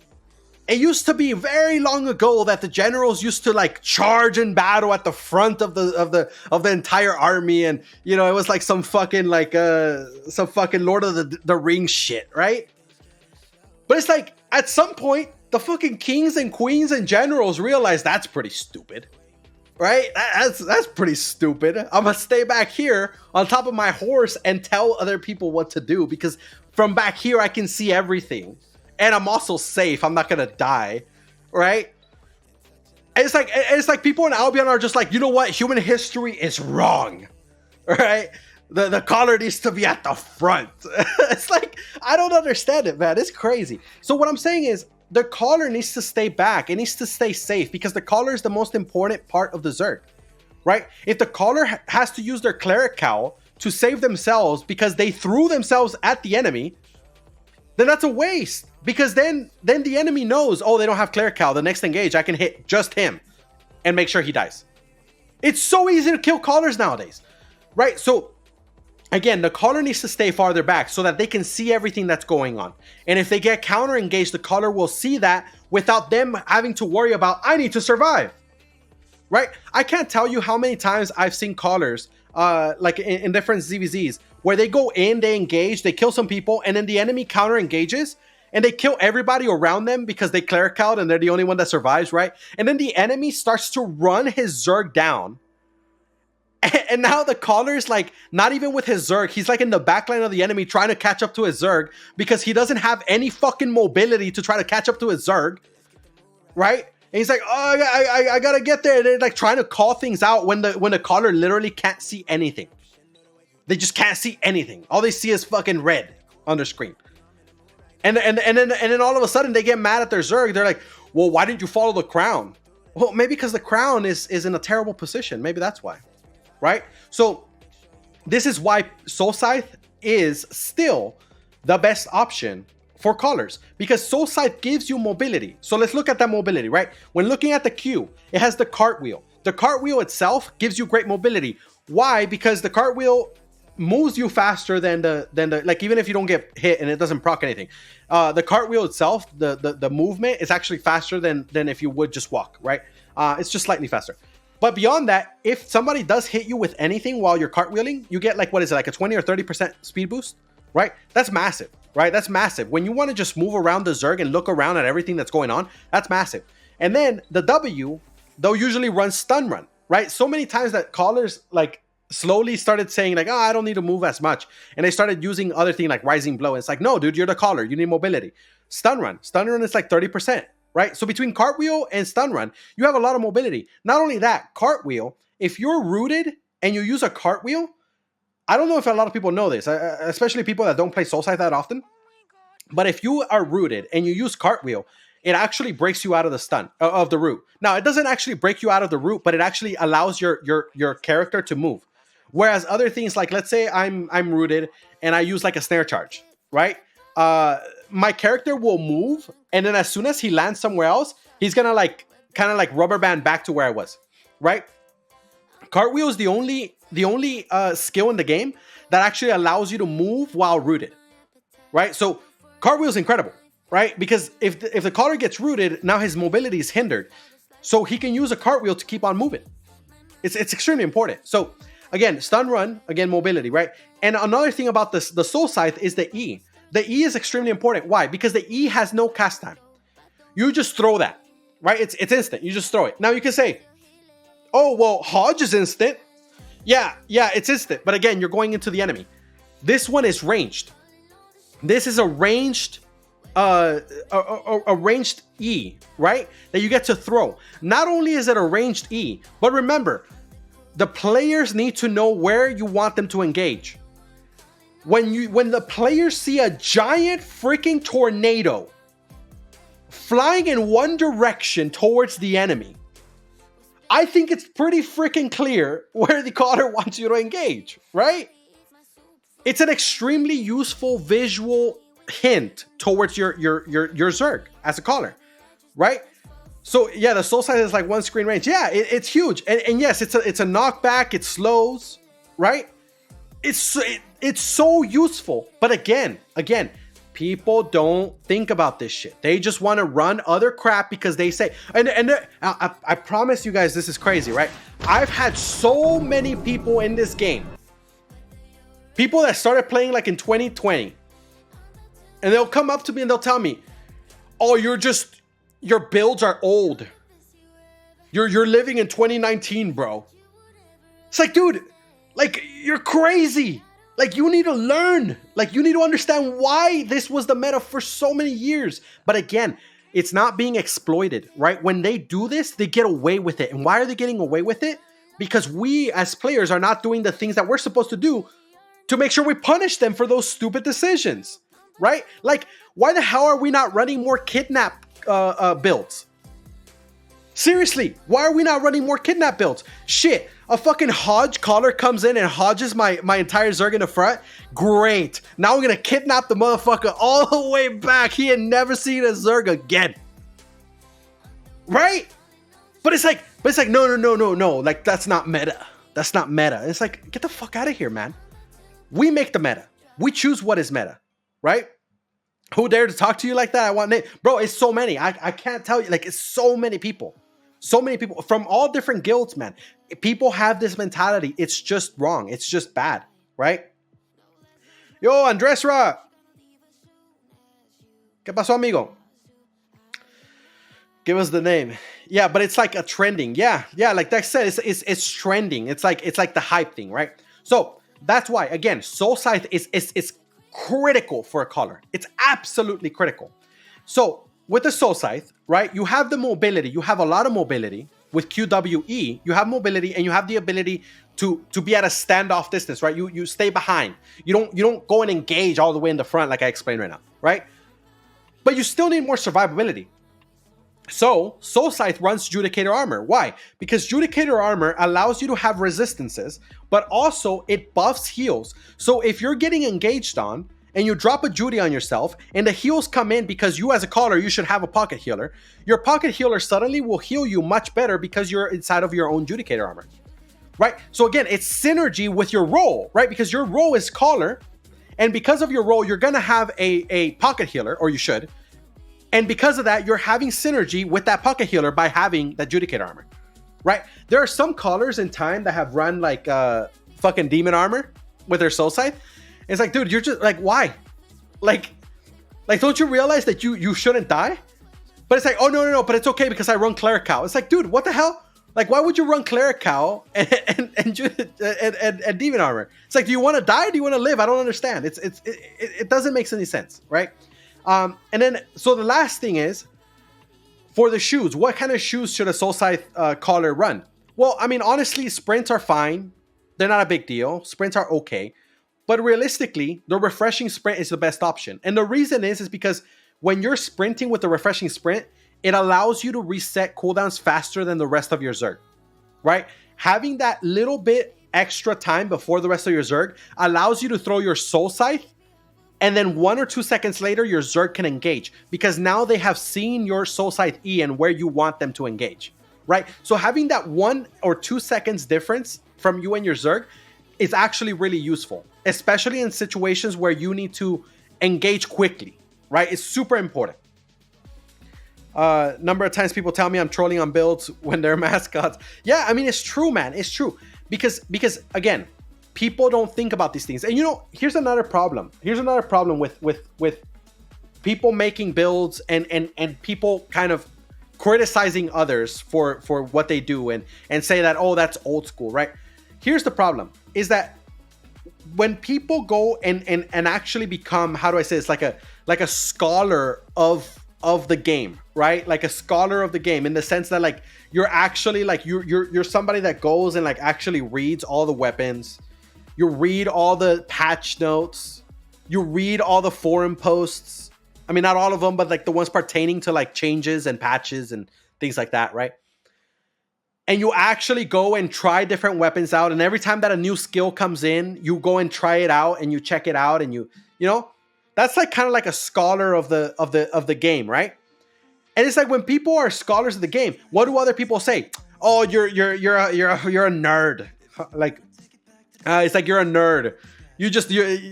It used to be very long ago that the generals used to like charge in battle at the front of the entire army, and you know, it was like some fucking Lord of the Rings shit, right? But it's like at some point the fucking kings and queens and generals realized that's pretty stupid, right? That's pretty stupid. I'm gonna stay back here on top of my horse and tell other people what to do, because from back here I can see everything. And I'm also safe. I'm not gonna die, right? And it's like people in Albion are just like, you know what? Human history is wrong, right? The caller needs to be at the front. It's like, I don't understand it, man. It's crazy. So what I'm saying is, the caller needs to stay back. It needs to stay safe, because the caller is the most important part of the Zerg, right? If the caller has to use their cleric cowl to save themselves because they threw themselves at the enemy, then that's a waste. Because then the enemy knows, oh, they don't have cleric cowl. The next engage, I can hit just him. and make sure he dies. It's so easy to kill callers nowadays, right? So again, the caller needs to stay farther back so that they can see everything that's going on. And if they get counter engaged, the caller will see that without them having to worry about, I need to survive, right? I can't tell you how many times I've seen callers like in different ZvZs where they go in, they engage, they kill some people, and then the enemy counter engages and they kill everybody around them because they cleric out and they're the only one that survives, right? And then the enemy starts to run his Zerg down. And now the caller's like, not even with his Zerg, he's like in the backline of the enemy trying to catch up to his Zerg because he doesn't have any fucking mobility to try to catch up to his Zerg, right? And he's like, oh, I gotta get there. And they're like trying to call things out when the caller literally can't see anything. They just can't see anything. All they see is fucking red on their screen. And then all of a sudden they get mad at their Zerg. They're like, well, why didn't you follow the crown? Well, maybe because the crown is in a terrible position. Maybe that's why, right? So this is why Soul Scythe is still the best option for callers, because Soul Scythe gives you mobility. So let's look at that mobility, right? When looking at the Q, it has the cartwheel. The cartwheel itself gives you great mobility. Why? Because the cartwheel moves you faster than the like, even if you don't get hit and it doesn't proc anything, the cartwheel itself, the movement is actually faster than if you would just walk, right? It's just slightly faster. But beyond that, if somebody does hit you with anything while you're cartwheeling, you get like, what is it, like a 20 or 30% speed boost, right? That's massive, right? That's massive. When you want to just move around the Zerg and look around at everything that's going on, that's massive. And then the W, they'll usually run stun run, right? So many times that callers like slowly started saying like, oh, I don't need to move as much. And they started using other things like rising blow. It's like, no, dude, you're the caller. You need mobility. Stun run is like 30%, right? So between cartwheel and stun run, you have a lot of mobility. Not only that, cartwheel, if you're rooted and you use a cartwheel, I don't know if a lot of people know this, especially people that don't play Soul Scythe that often. But if you are rooted and you use cartwheel, it actually breaks you out of the stun of the root. Now, it doesn't actually break you out of the root, but it actually allows your character to move. Whereas other things like, let's say I'm rooted and I use like a snare charge, right? My character will move, and then as soon as he lands somewhere else, he's gonna like kind of like rubber band back to where I was, right? Cartwheel is the only skill in the game that actually allows you to move while rooted, right? So cartwheel is incredible, right? Because if the caller gets rooted, now his mobility is hindered, so he can use a cartwheel to keep on moving. It's extremely important. So again, stun run, again, mobility, right? And another thing about this, the Soul Scythe is the E. The E is extremely important. Why? Because the E has no cast time. You just throw that, right? It's instant. You just throw it. Now you can say, oh, well, Hodge is instant. Yeah, it's instant. But again, you're going into the enemy. This one is ranged. This is a ranged E, right? That you get to throw. Not only is it a ranged E, but remember, the players need to know where you want them to engage. When the players see a giant freaking tornado flying in one direction towards the enemy, I think it's pretty freaking clear where the caller wants you to engage, right? It's an extremely useful visual hint towards your Zerg as a caller, right? So yeah, the Soul Scythe is like one screen range. Yeah, it's huge, and yes, it's a knockback. It slows, right? It's so useful. But again, people don't think about this shit. They just want to run other crap because they say, and I promise you guys, this is crazy, right? I've had so many people in this game, people that started playing like in 2020, and they'll come up to me and they'll tell me, oh, your builds are old. You're living in 2019, bro. It's like, dude, like, you're crazy. Like, you need to learn. Like, you need to understand why this was the meta for so many years. But again, it's not being exploited, right? When they do this, they get away with it. And why are they getting away with it? Because we as players are not doing the things that we're supposed to do to make sure we punish them for those stupid decisions, right? Like, why the hell are we not running more kidnap builds? Seriously, why are we not running more kidnap builds? Shit, a fucking Hodge caller comes in and Hodges my entire Zerg in the front. Great. Now I'm gonna kidnap the motherfucker all the way back. He had never seen a Zerg again. Right? But it's like, no. Like, that's not meta. That's not meta. It's like, get the fuck out of here, man. We make the meta. We choose what is meta, right? Who dare to talk to you like that? I want name. Bro, it's so many. I can't tell you. Like, it's so many people. So many people from all different guilds, man. People have this mentality. It's just wrong. It's just bad, right? Yo, Andres Ra. ¿Qué pasó, amigo? Give us the name. Yeah, but it's like a trending. Yeah, like Dex said, it's trending. It's like the hype thing, right? So that's why, again, Soul Scythe is critical for a caller. It's absolutely critical. So with the Soul Scythe, right, you have the mobility. You have a lot of mobility. With QWE, you have mobility and you have the ability to be at a standoff distance, right? You stay behind. You don't go and engage all the way in the front like I explained right now, right? But you still need more survivability. So Soul Scythe runs Judicator Armor. Why? Because Judicator Armor allows you to have resistances, but also it buffs heals. So if you're getting engaged on and you drop a Judy on yourself and the heals come in because you as a caller, you should have a pocket healer, your pocket healer suddenly will heal you much better because you're inside of your own Judicator Armor, right? So again, it's synergy with your role, right? Because your role is caller, and because of your role, you're gonna have a pocket healer, or you should. And because of that, you're having synergy with that pocket healer by having that Judicator Armor, right? There are some callers in time that have run like fucking Demon Armor with their Soul Scythe. It's like, dude, you're just like, why? Like, don't you realize that you shouldn't die? But it's like, oh, no, but it's okay because I run Cleric Cow. It's like, dude, what the hell? Like, why would you run Cleric Cow and Demon Armor? It's like, do you want to die or do you want to live? I don't understand. It doesn't make any sense, right? And then, so the last thing is, for the shoes, what kind of shoes should a Soul Scythe caller run? Well, I mean, honestly, sprints are fine. They're not a big deal. Sprints are okay. But realistically, the refreshing sprint is the best option. And the reason is because when you're sprinting with the refreshing sprint, it allows you to reset cooldowns faster than the rest of your Zerg, right? Having that little bit extra time before the rest of your Zerg allows you to throw your Soul Scythe, and then 1 or 2 seconds later, your Zerg can engage because now they have seen your Soul Scythe E and where you want them to engage, right? So having that 1 or 2 seconds difference from you and your Zerg is actually really useful, especially in situations where you need to engage quickly, right? It's super important. Number of times people tell me I'm trolling on builds when they're mascots. Yeah, I mean, it's true, man. It's true. Because again, people don't think about these things. And you know, here's another problem. Here's another problem with people making builds and people kind of criticizing others for what they do and say that, oh, that's old school, right? Here's the problem, is that when people go and actually become, how do I say this, like a scholar of the game, right? Like a scholar of the game, in the sense that like you're actually like you're somebody that goes and like actually reads all the weapons. You read all the patch notes. You read all the forum posts. I mean, not all of them, but like the ones pertaining to like changes and patches and things like that, right? And you actually go and try different weapons out. And every time that a new skill comes in, you go and try it out and you check it out and you know, that's like kind of like a scholar of the game, right? And it's like when people are scholars of the game, what do other people say? Oh, you're a nerd. Like, it's like you're a nerd. You're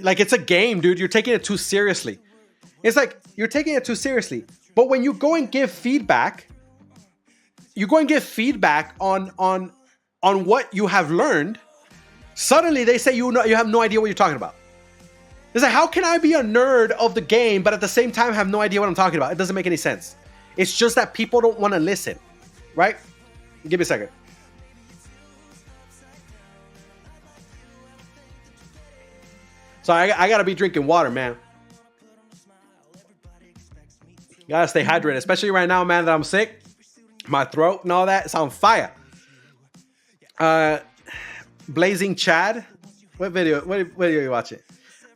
like, it's a game, dude. You're taking it too seriously. It's like you're taking it too seriously. But when you go and give feedback, on what you have learned, suddenly they say you have no idea what you're talking about. It's like, how can I be a nerd of the game, but at the same time have no idea what I'm talking about? It doesn't make any sense. It's just that people don't want to listen, right? Give me a second. So I gotta be drinking water, man. Gotta stay hydrated, especially right now, man, that I'm sick. My throat and all that, it's on fire. Blazing Chad. What video are you watching?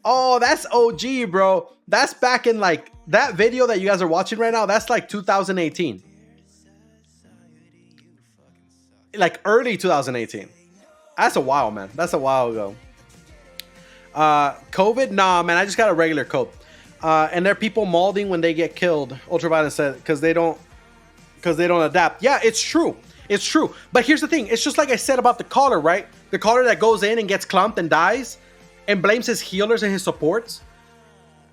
Oh, that's OG, bro. That's back in like, that video that you guys are watching right now, that's like 2018. Like early 2018. That's a while, man. That's a while ago. COVID? Nah, man, I just got a regular coat. And there are people molding when they get killed. Ultraviolet said, because they don't adapt. Yeah, it's true. It's true. But here's the thing. It's just like I said about the caller, right? The caller that goes in and gets clumped and dies and blames his healers and his supports.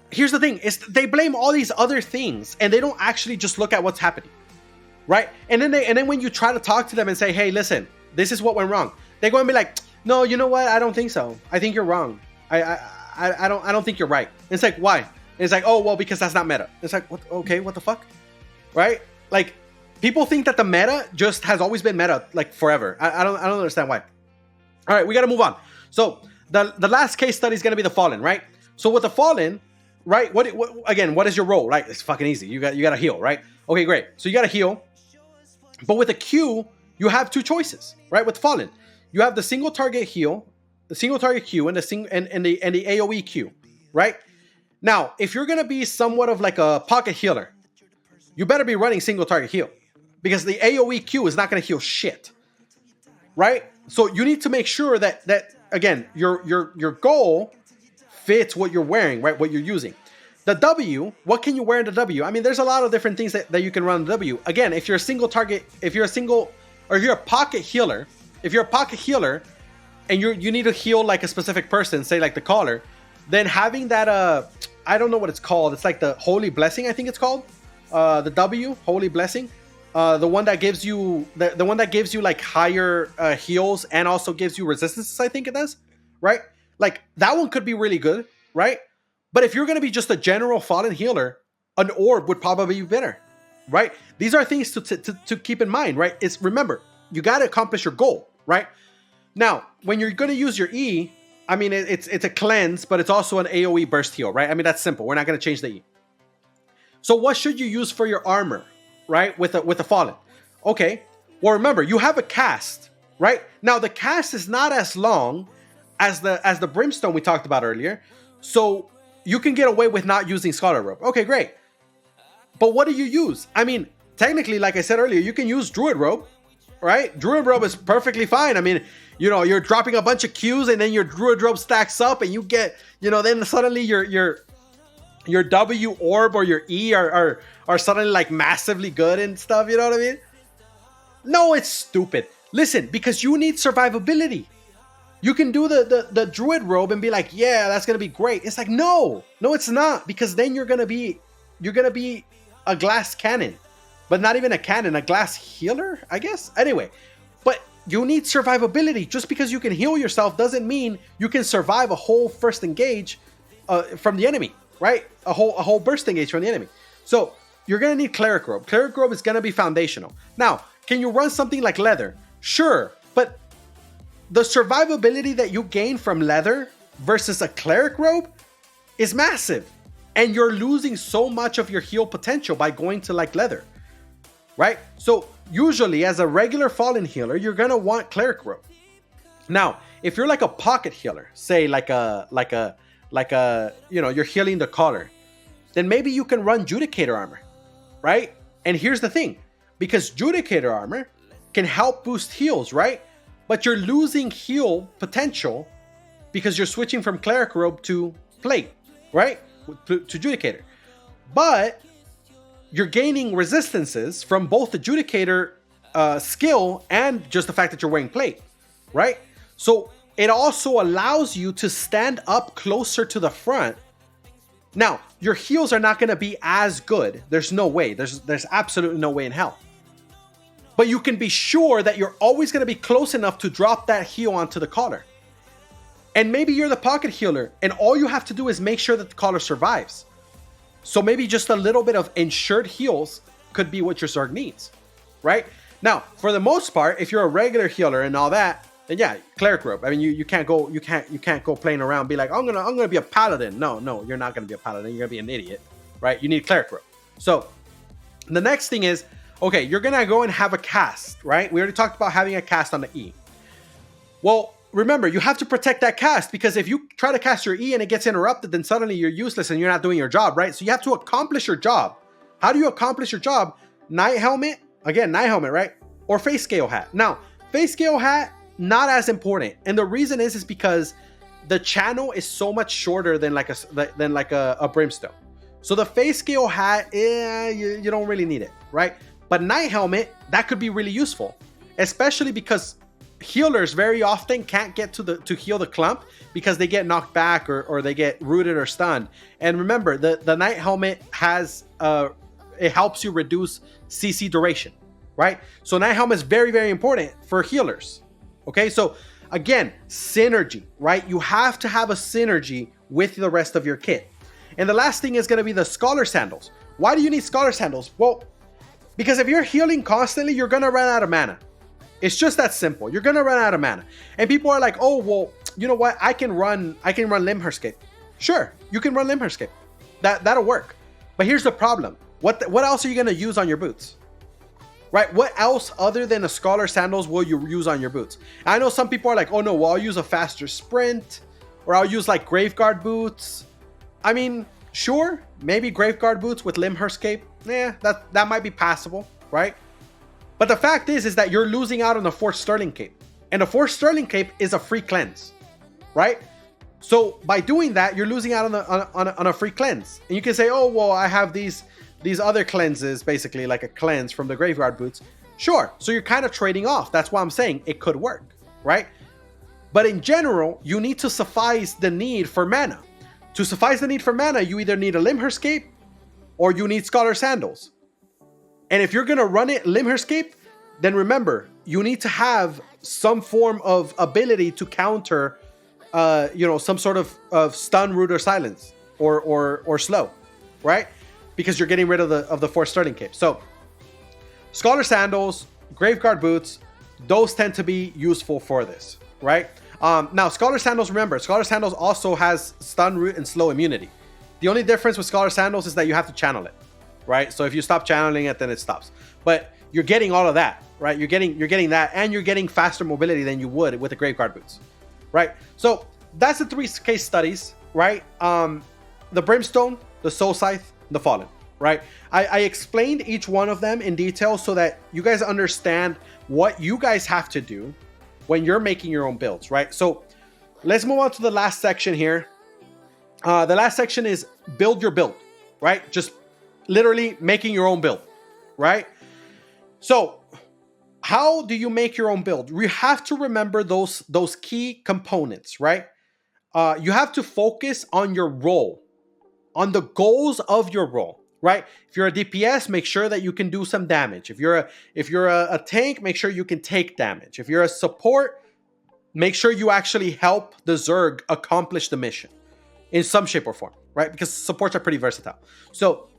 Here's the thing. They blame all these other things and they don't actually just look at what's happening, right? And then when you try to talk to them and say, hey, listen, this is what went wrong. They go and be like, no, you know what? I don't think so. I think you're wrong. I don't think you're right. And it's like, why? And it's like, oh, well, because that's not meta. It's like, what? Okay, what the fuck? Right? Like, people think that the meta just has always been meta, like, forever. I don't understand why. All right, we got to move on. So the last case study is going to be the Fallen, right? So with the Fallen, right? What is your role? Right? It's fucking easy. You got to heal, right? Okay, great. So you got to heal. But with a Q, you have two choices, right? With Fallen, you have the single target heal, the single target Q, and the AoE Q, right? Now, if you're gonna be somewhat of like a pocket healer, you better be running single target heal, because the AoE Q is not gonna heal shit, right? So you need to make sure that again, your goal fits what you're wearing, right? What you're using. The W, what can you wear in the W? I mean, there's a lot of different things that you can run in the W. Again, if you're a single target, if you're a pocket healer, and you need to heal like a specific person, say like the caller, then having that I don't know what it's called. It's like the Holy Blessing, I think it's called. The W, Holy Blessing. The one that gives you the one that gives you like higher heals and also gives you resistances, I think it does, right? Like that one could be really good, right? But if you're going to be just a general Fallen healer, an orb would probably be better, right? These are things to keep in mind, right? It's, remember, you got to accomplish your goal, right? Now, when you're going to use your E, I mean, it's a cleanse, but it's also an AoE burst heal, right? I mean, that's simple. We're not going to change the E. So what should you use for your armor, right? With a Fallen. Okay. Well, remember, you have a cast, right? Now, the cast is not as long as the Brimstone we talked about earlier. So you can get away with not using Scholar Robe. Okay, great. But what do you use? I mean, technically, like I said earlier, you can use Druid Robe, right? Druid Robe is perfectly fine. I mean, you know, you're dropping a bunch of Qs and then your Druid Robe stacks up and you get, you know, then suddenly your W orb or your E are suddenly like massively good and stuff, you know what I mean? No, it's stupid. Listen, because you need survivability. You can do the Druid Robe and be like, yeah, that's gonna be great. It's like, no, it's not, because then you're gonna be a glass cannon, but not even a cannon, a glass healer, I guess. Anyway, but you need survivability. Just because you can heal yourself doesn't mean you can survive a whole first engage from the enemy, right? A whole burst engage from the enemy. So you're gonna need Cleric Robe. Cleric Robe is gonna be foundational. Now, can you run something like Leather? Sure, but the survivability that you gain from Leather versus a Cleric Robe is massive. And you're losing so much of your heal potential by going to like Leather, right? So usually as a regular Fallen healer, you're gonna want Cleric Robe. Now, if you're like a pocket healer, say like a, you know, you're healing the caller, then maybe you can run Judicator Armor, right? And here's the thing, because Judicator Armor can help boost heals, right? But you're losing heal potential because you're switching from Cleric Robe to Plate, right? To Judicator. But you're gaining resistances from both the Judicator skill and just the fact that you're wearing Plate, right? So it also allows you to stand up closer to the front. Now, your heals are not going to be as good. There's no way. There's absolutely no way in hell. But you can be sure that you're always going to be close enough to drop that heal onto the caller. And maybe you're the pocket healer, and all you have to do is make sure that the caller survives. So maybe just a little bit of ensured heals could be what your Zerg needs, right? Now, for the most part, if you're a regular healer and all that, then yeah, Cleric Robe. I mean, you can't go playing around and be like, I'm gonna be a paladin. No, you're not gonna be a paladin. You're gonna be an idiot, right? You need Cleric Robe. So the next thing is, okay, you're gonna go and have a cast, right? We already talked about having a cast on the E. Well, remember, you have to protect that cast, because if you try to cast your E and it gets interrupted, then suddenly you're useless and you're not doing your job, right? So you have to accomplish your job. How do you accomplish your job? Night Helmet, again, Night Helmet, right? Or Face Scale Hat. Now, Face Scale Hat, not as important. And the reason is because the channel is so much shorter than like a Brimstone. So the Face Scale Hat, you don't really need it, right? But Night Helmet, that could be really useful. especially because healers very often can't get to heal the clump because they get knocked back or they get rooted or stunned. And remember, the Knight Helmet has it helps you reduce CC duration, right? So Knight Helmet is very, very important for healers. Okay, so again, synergy, right? You have to have a synergy with the rest of your kit. And the last thing is going to be the Scholar Sandals. Why do you need Scholar Sandals? Well, because if you're healing constantly, you're going to run out of mana. It's just that simple. You're going to run out of mana. And people are like, oh, well, you know what? I can run Limherscape. Sure, you can run Limherscape. That'll work. But here's the problem. What else are you going to use on your boots? Right? What else other than a Scholar Sandals will you use on your boots? I know some people are like, oh no, well, I'll use a faster sprint, or I'll use like Graveguard boots. I mean, sure, maybe Graveguard boots with Limherscape. Yeah, that might be passable, right? But the fact is that you're losing out on the Force Sterling Cape. And the Force Sterling Cape is a free cleanse, right? So by doing that, you're losing out on a free cleanse. And you can say, oh, well, I have these other cleanses, basically like a cleanse from the Graveguard boots. Sure, so you're kind of trading off. That's why I'm saying it could work, right? But in general, you need to suffice the need for mana. To suffice the need for mana, you either need a Limherscape or you need Scholar Sandals. And if you're going to run it Limherscape, then remember, you need to have some form of ability to counter, some sort of stun, root, or silence, or slow, right? Because you're getting rid of the Force Sterling Cape. So, Scholar Sandals, Graveguard boots, those tend to be useful for this, right? Now, Scholar Sandals, remember, Scholar Sandals also has stun, root, and slow immunity. The only difference with Scholar Sandals is that you have to channel it, right? So if you stop channeling it, then it stops. But you're getting all of that, right? You're getting that, and you're getting faster mobility than you would with the Graveguard boots, right? So that's the 3 case studies, right? The Brimstone, the Soul Scythe, the Fallen, right? I explained each one of them in detail so that you guys understand what you guys have to do when you're making your own builds, right? So let's move on to the last section here. The last section is build your build, right? Just literally making your own build, right? So how do you make your own build? You have to remember those key components, right? You have to focus on your role, on the goals of your role, right? If you're a DPS, make sure that you can do some damage. If you're a tank, make sure you can take damage. If you're a support, make sure you actually help the Zerg accomplish the mission in some shape or form, right? Because supports are pretty versatile. So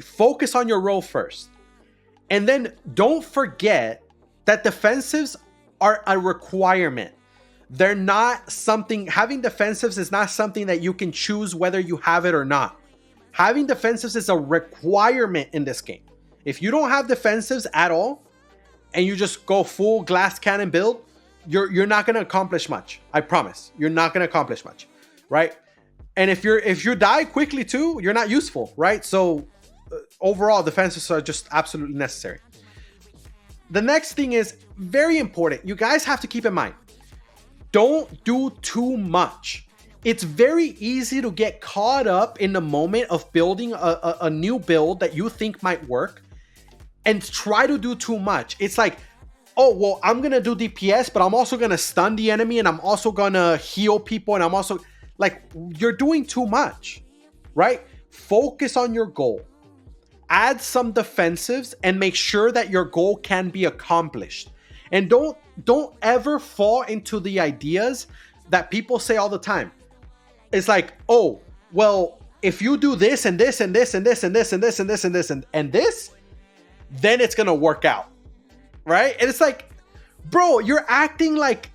focus on your role first. And then don't forget that defensives are a requirement. They're not something, having defensives is not something that you can choose whether you have it or not. Having defensives is a requirement in this game. If you don't have defensives at all, and you just go full glass cannon build, you're not going to accomplish much. I promise. You're not going to accomplish much, right? And if you die quickly too, you're not useful, right? So overall, defenses are just absolutely necessary. The next thing is very important. You guys have to keep in mind, don't do too much. It's very easy to get caught up in the moment of building a new build that you think might work and try to do too much. It's like, oh, well, I'm going to do DPS, but I'm also going to stun the enemy, and I'm also going to heal people, and I'm also... Like, you're doing too much, right? Focus on your goal. Add some defensives and make sure that your goal can be accomplished. And don't ever fall into the ideas that people say all the time. It's like, oh, well, if you do this and this and this and this and this and this and this and this and this, then it's gonna work out, right? And it's like, bro, you're acting like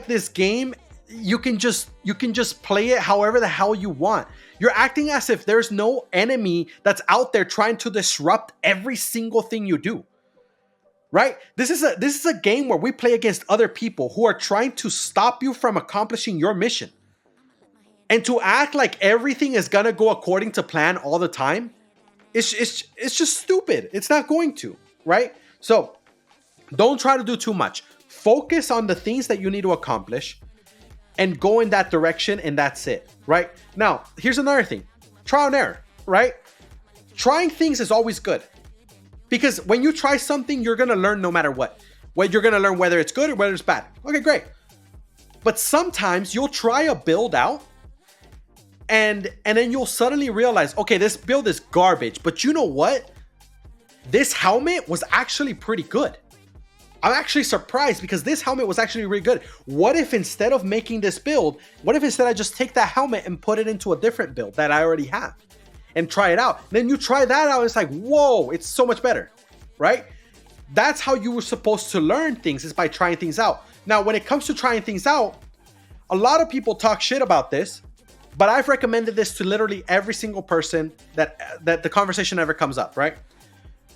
this game. You can just play it however the hell you want. You're acting as if there's no enemy that's out there trying to disrupt every single thing you do. Right? This is a game where we play against other people who are trying to stop you from accomplishing your mission. And to act like everything is gonna go according to plan all the time, it's just stupid. It's not going to, right? So don't try to do too much. Focus on the things that you need to accomplish and go in that direction, and that's it, right? Now, here's another thing. Trial and error, right? Trying things is always good. Because when you try something, you're going to learn no matter what. Well, you're going to learn whether it's good or whether it's bad. Okay, great. But sometimes you'll try a build out and then you'll suddenly realize, okay, this build is garbage, but you know what? This helmet was actually pretty good. I'm actually surprised because this helmet was actually really good. What if instead of making this build, what if instead I just take that helmet and put it into a different build that I already have and try it out? Then you try that out, it's like, whoa, it's so much better, right? That's how you were supposed to learn things, is by trying things out. Now, when it comes to trying things out, a lot of people talk shit about this, but I've recommended this to literally every single person that the conversation ever comes up, right?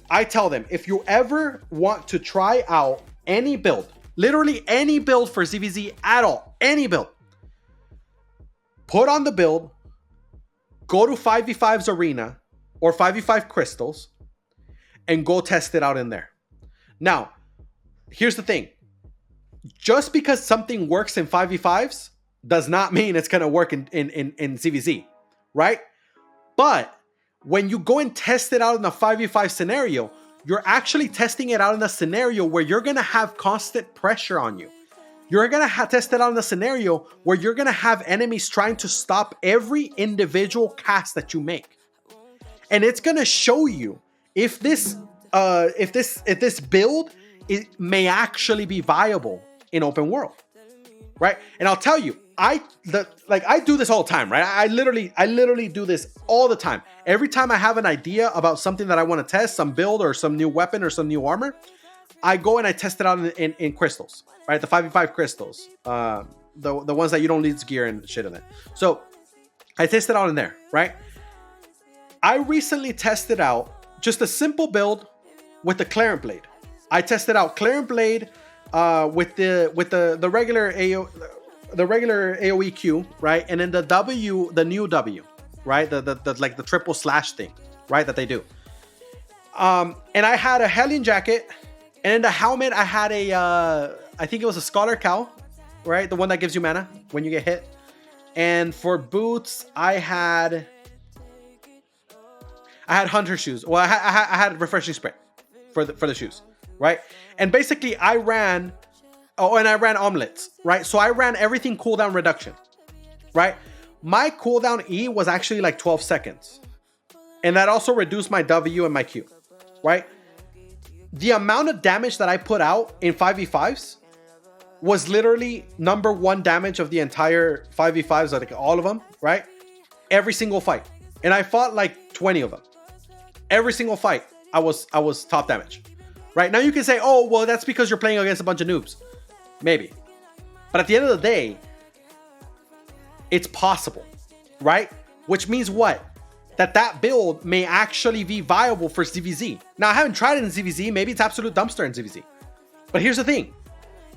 I tell them, if you ever want to try out any build, literally any build for ZvZ at all, any build, put on the build, go to 5v5's arena or 5v5 crystals, and go test it out in there. Now, here's the thing. Just because something works in 5v5s does not mean it's going to work in ZvZ, right? But when you go and test it out in a 5v5 scenario, you're actually testing it out in a scenario where you're going to have constant pressure on you. You're going to test it out in a scenario where you're going to have enemies trying to stop every individual cast that you make. And it's going to show you if this build may actually be viable in open world, right? And I'll tell you, I do this all the time, right? I literally do this all the time. Every time I have an idea about something that I want to test, some build or some new weapon or some new armor, I go and I test it out in crystals, right? The 5v5 crystals, the ones that you don't need gear and shit in it. So I test it out in there, right? I recently tested out just a simple build with the Clarent Blade. I tested out Clarent Blade with the regular AoE Q, right? And then the new W, right? The like the triple slash thing, right? That they do. And I had a Hellion jacket, and in the helmet I had I think it was a Scholar Cowl, right? The one that gives you mana when you get hit. And for boots, I had Hunter shoes. Well, I had refreshing spray for the shoes, right? And basically I ran omelets, right? So I ran everything cooldown reduction, right? My cooldown E was actually like 12 seconds. And that also reduced my W and my Q, right? The amount of damage that I put out in 5v5s was literally number one damage of the entire 5v5s, like all of them, right? Every single fight. And I fought like 20 of them. Every single fight, I was top damage, right? Now you can say, oh, well, that's because you're playing against a bunch of noobs. Maybe. But at the end of the day, it's possible, right? Which means what? That build may actually be viable for ZvZ. Now, I haven't tried it in ZvZ. Maybe it's absolute dumpster in ZvZ. But here's the thing.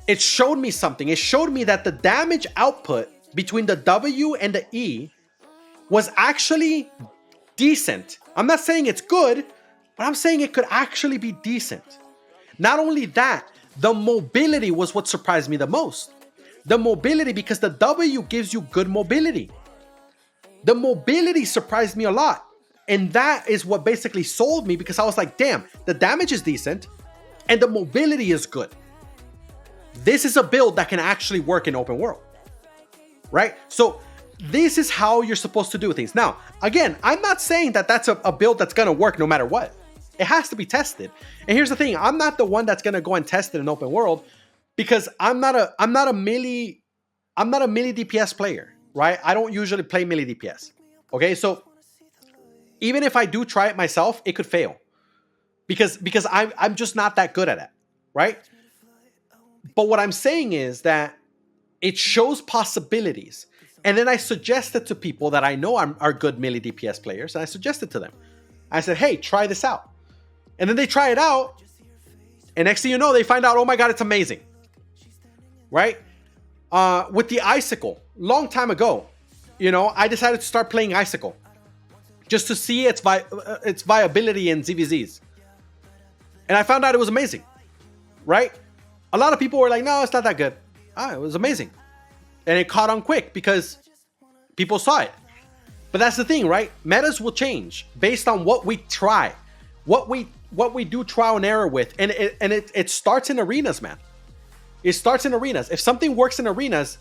It showed me something. It showed me that the damage output between the W and the E was actually decent. I'm not saying it's good, but I'm saying it could actually be decent. Not only that, the mobility was what surprised me the most. The mobility, because the W gives you good mobility. The mobility surprised me a lot. And that is what basically sold me, because I was like, damn, the damage is decent and the mobility is good. This is a build that can actually work in open world, right? So this is how you're supposed to do things. Now, again, I'm not saying that that's a build that's going to work no matter what. It has to be tested. And here's the thing. I'm not the one that's going to go and test it in open world, because I'm not a melee DPS player, right? I don't usually play melee DPS. Okay? So even if I do try it myself, it could fail. Because I'm just not that good at it, right? But what I'm saying is that it shows possibilities. And then I suggested to people that I know are good melee DPS players, and I suggested to them. I said, hey, try this out. And then they try it out, and next thing you know, they find out, oh my God, it's amazing. Right? With the Icicle, long time ago, I decided to start playing Icicle just to see its viability in ZvZs. And I found out it was amazing. Right? A lot of people were like, no, it's not that good. It was amazing. And it caught on quick because people saw it. But that's the thing, right? Metas will change based on what we try. what we do trial and error with, and it starts in arenas, man. It starts in arenas. If something works in arenas,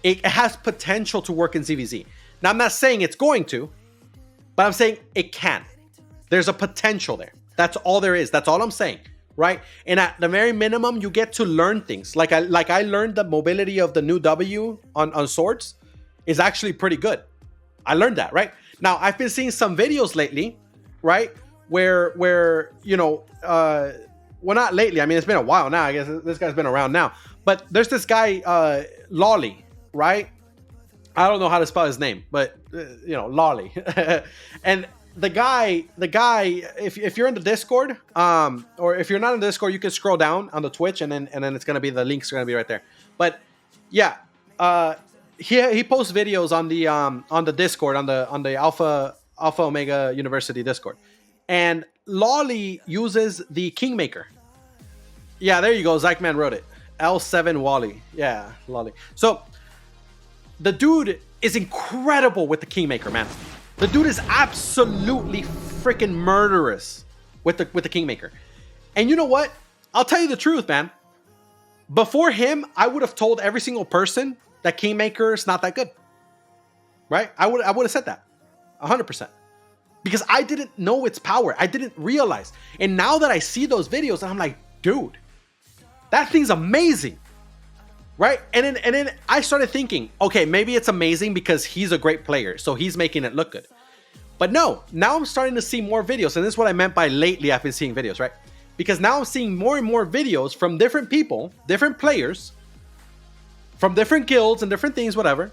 it has potential to work in ZvZ. Now, I'm not saying it's going to, but I'm saying it can. There's a potential there. That's all there is. That's all I'm saying, right? And at the very minimum, you get to learn things. Like I learned the mobility of the new W on swords is actually pretty good. I learned that, right? Now, I've been seeing some videos lately, right? Where you know, well, not lately. I mean, it's been a while now. I guess this guy's been around now. But there's this guy, Lolly, right? I don't know how to spell his name, but you know, Lolly. And the guy, if you're in the Discord, or if you're not in the Discord, you can scroll down on the Twitch, and then it's gonna be, the links are gonna be right there. But yeah, he posts videos on the Discord, on the Alpha Omega University Discord, and Lolly uses the Kingmaker. Yeah, there you go. Zachman wrote it. L7 Wally. Yeah, Lolly. So the dude is incredible with the Kingmaker, man. The dude is absolutely freaking murderous with the Kingmaker. And you know what? I'll tell you the truth, man. Before him, I would have told every single person that Kingmaker is not that good. Right? I would have said that 100%. Because I didn't know its power. I didn't realize. And now that I see those videos, I'm like, dude, that thing's amazing. Right? And then I started thinking, okay, maybe it's amazing because he's a great player, so he's making it look good. But no, now I'm starting to see more videos, and this is what I meant by lately I've been seeing videos, right? Because now I'm seeing more and more videos from different people, different players, from different guilds and different things, whatever,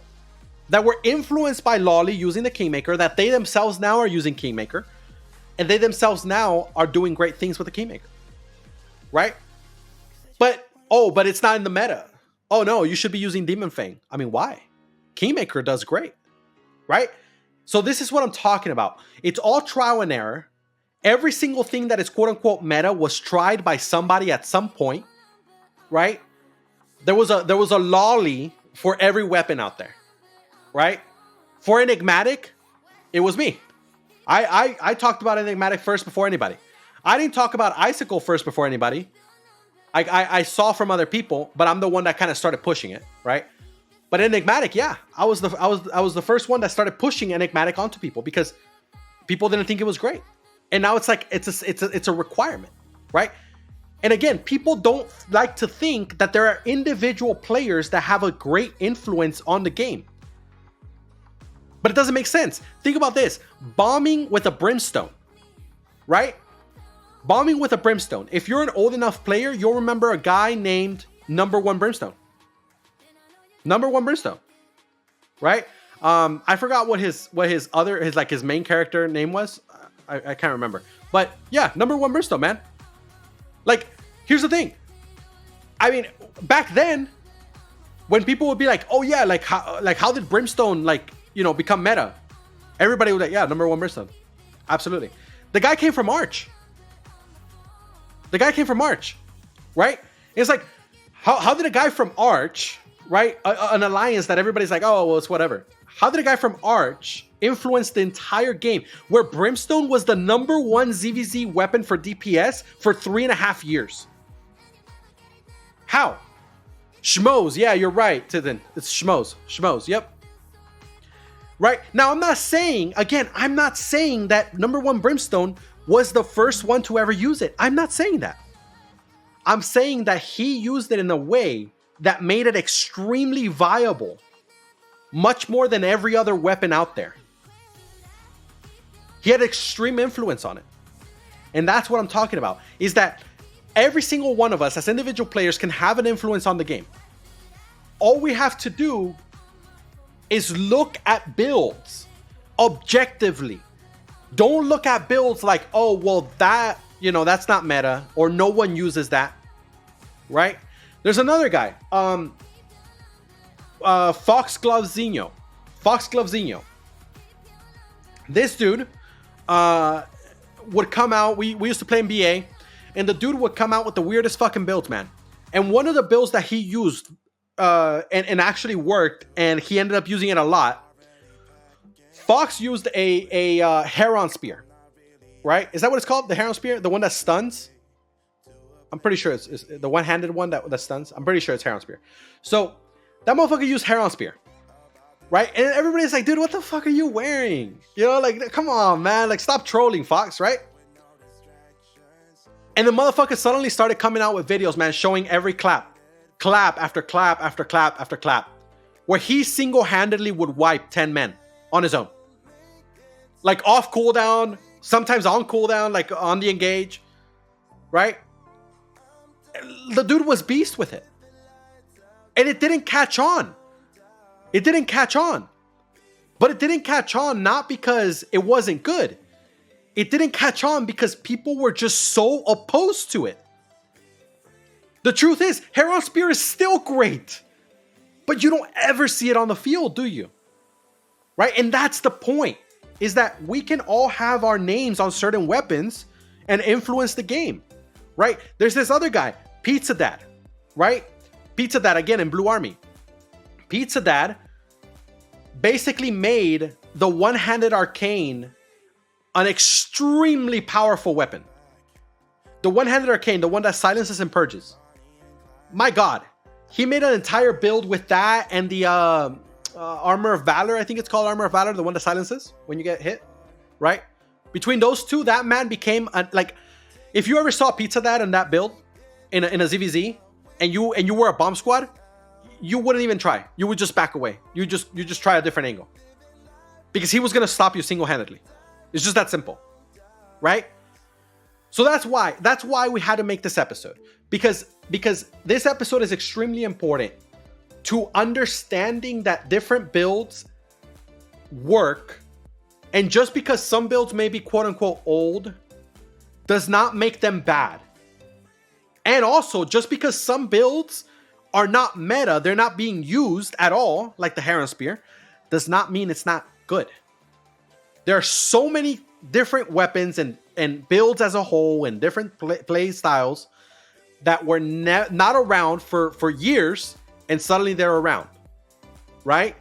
that were influenced by Lolly using the Kingmaker, that they themselves now are using Kingmaker, and they themselves now are doing great things with the Kingmaker. Right? But it's not in the meta. Oh no, you should be using Demon Fang. I mean, why? Kingmaker does great, right? So this is what I'm talking about. It's all trial and error. Every single thing that is quote unquote meta was tried by somebody at some point, right? There was a Lolly for every weapon out there, right? For Enigmatic, it was me. I talked about Enigmatic first before anybody. I didn't talk about Icicle first before anybody. I saw from other people, but I'm the one that kind of started pushing it, right? But Enigmatic, yeah, I was the first one that started pushing Enigmatic onto people because people didn't think it was great, and now it's like it's a requirement, right? And again, people don't like to think that there are individual players that have a great influence on the game, but it doesn't make sense. Think about this: bombing with a brimstone, right? Bombing with a brimstone. If you're an old enough player, you'll remember a guy named Number One Brimstone. Number One Brimstone, right? I forgot what his main character name was. I can't remember. But yeah, Number One Brimstone, man. Like, here's the thing. I mean, back then, when people would be like, "Oh yeah, how did Brimstone become meta?" Everybody was like, "Yeah, Number One Brimstone, absolutely." The guy came from Arch. Right? It's like, how did a guy from Arch, right? An alliance that everybody's like, oh, well, it's whatever. How did a guy from Arch influence the entire game where Brimstone was the number one ZvZ weapon for DPS for 3.5 years? How? Schmoes. Yeah, you're right, Tidden. It's Schmoes. Schmoes. Yep. Right? Now, I'm not saying that Number One Brimstone was the first one to ever use it. I'm not saying that. I'm saying that he used it in a way that made it extremely viable, much more than every other weapon out there. He had extreme influence on it. And that's what I'm talking about, is that every single one of us as individual players can have an influence on the game. All we have to do is look at builds objectively. Don't look at builds like, oh, well, that's not meta, or no one uses that, right? There's another guy, Foxglove Zinho. This dude would come out, we used to play in BA, and the dude would come out with the weirdest fucking builds, man. And one of the builds that he used and actually worked, and he ended up using it a lot, Fox used a Heron Spear. right? Is that what it's called? The Heron Spear? The one that stuns? I'm pretty sure it's the one-handed one that stuns. I'm pretty sure it's Heron Spear. So that motherfucker used Heron Spear, right? And everybody's like, dude, what the fuck are you wearing? You know, like, come on, man. Like, stop trolling, Fox, right? And the motherfucker suddenly started coming out with videos, man, showing every clap after clap after clap after clap, where he single-handedly would wipe 10 men on his own. Like off cooldown, sometimes on cooldown, like on the engage, right? The dude was beast with it. And it didn't catch on. It didn't catch on. But it didn't catch on not because it wasn't good. It didn't catch on because people were just so opposed to it. The truth is, Heron Spear is still great. But you don't ever see it on the field, do you? Right? And that's the point. Is that we can all have our names on certain weapons and influence the game. Right? There's this other guy, Pizza Dad. Right? Pizza Dad, again, in Blue Army. Pizza Dad basically made the one-handed arcane an extremely powerful weapon. The one-handed arcane, the one that silences and purges. My God. He made an entire build with that and the Armor of Valor. I think it's called Armor of Valor, the one that silences when you get hit. Right? Between those two, that man became like, if you ever saw Pizza Dad in that build in a ZvZ and you were a bomb squad, you wouldn't even try. You would just back away. You just try a different angle. Because he was going to stop you single-handedly. It's just that simple. Right? So that's why we had to make this episode. Because this episode is extremely important to understanding that different builds work. And just because some builds may be quote-unquote old does not make them bad. And also, just because some builds are not meta, they're not being used at all, like the Heron Spear, does not mean it's not good. There are so many different weapons and builds as a whole and different play styles that were not around for years, and suddenly they're around, right?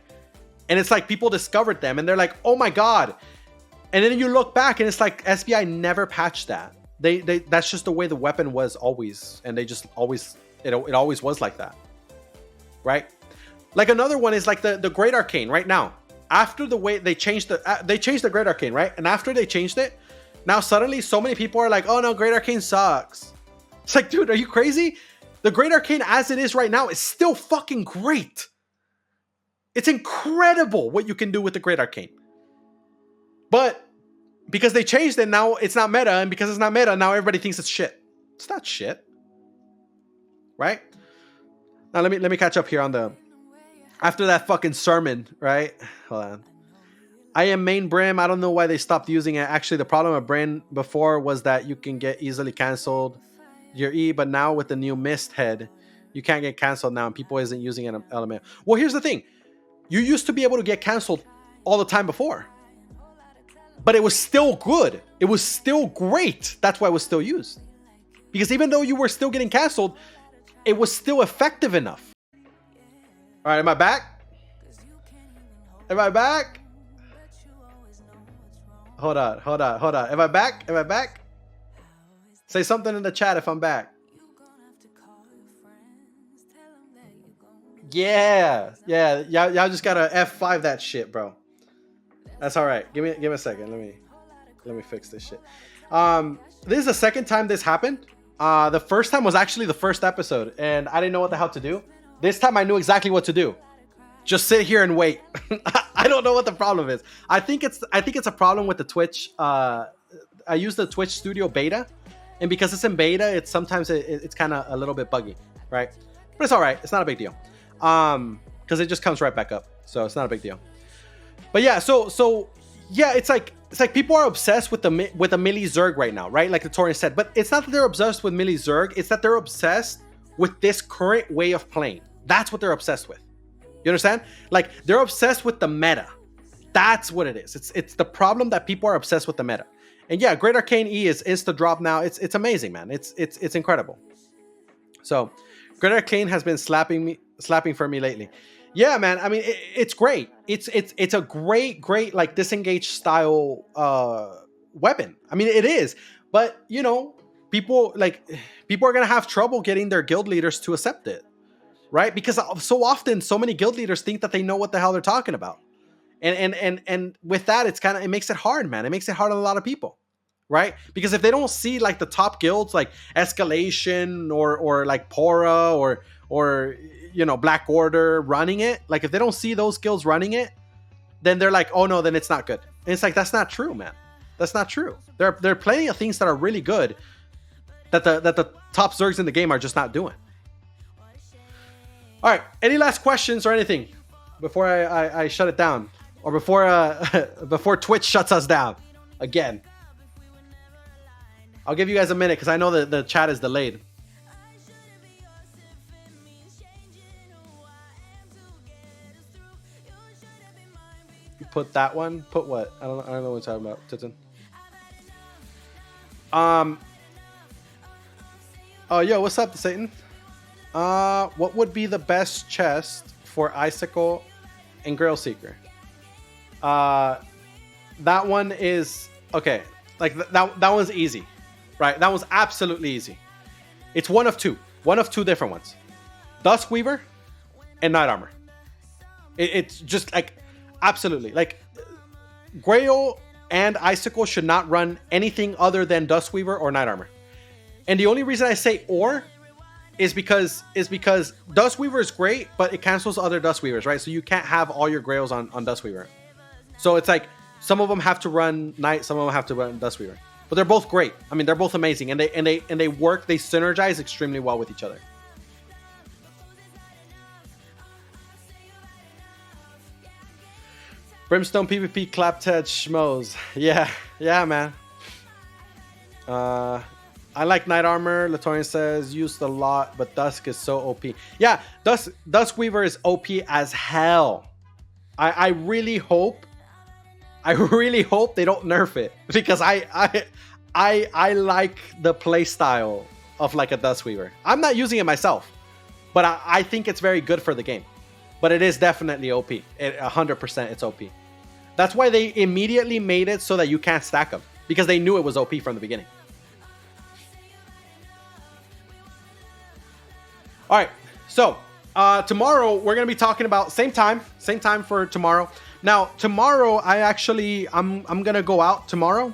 And it's like people discovered them and they're like, oh my God. And then you look back and it's like SBI never patched that. They that's just the way the weapon was always, and they just always it always was like that, right? Like another one is like the Great Arcane right now. After the way they changed the Great Arcane, right? And after they changed it, now suddenly so many people are like, oh no, Great Arcane sucks. It's like, dude, are you crazy? The Great Arcane as it is right now is still fucking great. It's incredible what you can do with the Great Arcane. But because they changed it, now it's not meta, and because it's not meta, now everybody thinks it's shit. It's not shit. Right? Now let me catch up here on the after that fucking sermon, right? Hold on. I am main Brim. I don't know why they stopped using it. Actually, the problem with Brim before was that you can get easily canceled your E, but now with the new Mist head, you can't get canceled now, and people isn't using an element. Well, here's the thing. You used to be able to get canceled all the time before. But it was still good. It was still great. That's why it was still used. Because even though you were still getting canceled, it was still effective enough. All right, am I back? Am I back? Hold on. Am I back? Am I back? Say something in the chat if I'm back. Yeah. Y'all just gotta F5 that shit, bro. That's all right. Give me a second. Let me fix this shit. This is the second time this happened. The first time was actually the first episode, and I didn't know what the hell to do. This time I knew exactly what to do. Just sit here and wait. I don't know what the problem is. I think it's a problem with the Twitch. I use the Twitch Studio beta, and because it's in beta, it's sometimes it's kind of a little bit buggy, right? But it's all right. It's not a big deal. Because it just comes right back up, so it's not a big deal. But yeah, so yeah, it's like people are obsessed with the melee Zerg right now, right? Like the Torian said, but it's not that they're obsessed with melee Zerg. It's that they're obsessed with this current way of playing. That's what they're obsessed with. You understand? Like they're obsessed with the meta. That's what it is. It's the problem that people are obsessed with the meta. And yeah, Great Arcane E is insta drop now. It's amazing, man. It's incredible. So Great Arcane has been slapping for me lately. Yeah, man. I mean, it's great. It's a great like disengage style weapon. I mean, it is, but you know, people are gonna have trouble getting their guild leaders to accept it, right? Because so often, so many guild leaders think that they know what the hell they're talking about, and with that, it makes it hard, man. It makes it hard on a lot of people, right? Because if they don't see like the top guilds like Escalation or like Pora or you know, Black Order running it, like if they don't see those guilds running it, then they're like, oh no, then it's not good. And it's like, that's not true, man. That's not true. There are plenty of things that are really good that the top Zergs in the game are just not doing. All right, any last questions or anything before I shut it down, or before Twitch shuts us down again? I'll give you guys a minute because I know that the chat is delayed. You put that one. Put what? I don't know what you're talking about, Titan. Oh, yo, what's up, Satan? What would be the best chest for Icicle and Grail Seeker? That one is okay. Like that one's easy, right? That one's absolutely easy. It's one of two different ones: Duskweaver and Night Armor. It's just like absolutely like Grail and Icicle should not run anything other than Duskweaver or Night Armor. And the only reason I say or is because Duskweaver is great, but it cancels other Duskweavers, right? So you can't have all your Grails on Duskweaver. So it's like some of them have to run Night, some of them have to run Duskweaver. But they're both great. I mean, they're both amazing, and they work, they synergize extremely well with each other. Brimstone PvP Clapted Schmoes. Yeah, man. I like Night Armor. Latorian says used a lot, but Dusk is so OP. Yeah, Duskweaver is OP as hell. I really hope they don't nerf it, because I like the playstyle of like a Duskweaver. I'm not using it myself, but I think it's very good for the game. But it is definitely OP. 100% it's OP. That's why they immediately made it so that you can't stack them, because they knew it was OP from the beginning. All right, so tomorrow we're gonna be talking about same time for tomorrow. Now tomorrow I'm gonna go out tomorrow.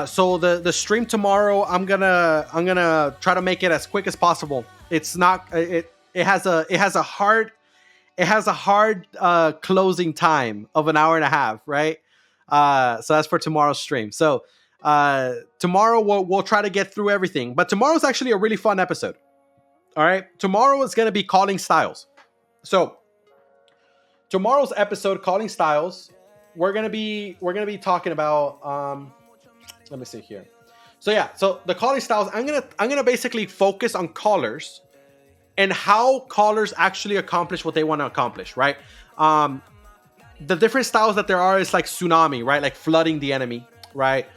So the stream tomorrow I'm gonna try to make it as quick as possible. It's not it has a hard closing time of an hour and a half, right? So that's for tomorrow's stream. So tomorrow we'll try to get through everything, but tomorrow's actually a really fun episode. All right, tomorrow is going to be calling styles. So tomorrow's episode, calling styles, we're going to be talking about let me see here. So yeah, so the calling styles, I'm going to basically focus on callers and how callers actually accomplish what they want to accomplish, right? The different styles that there are is like tsunami, right? Like flooding the enemy, right?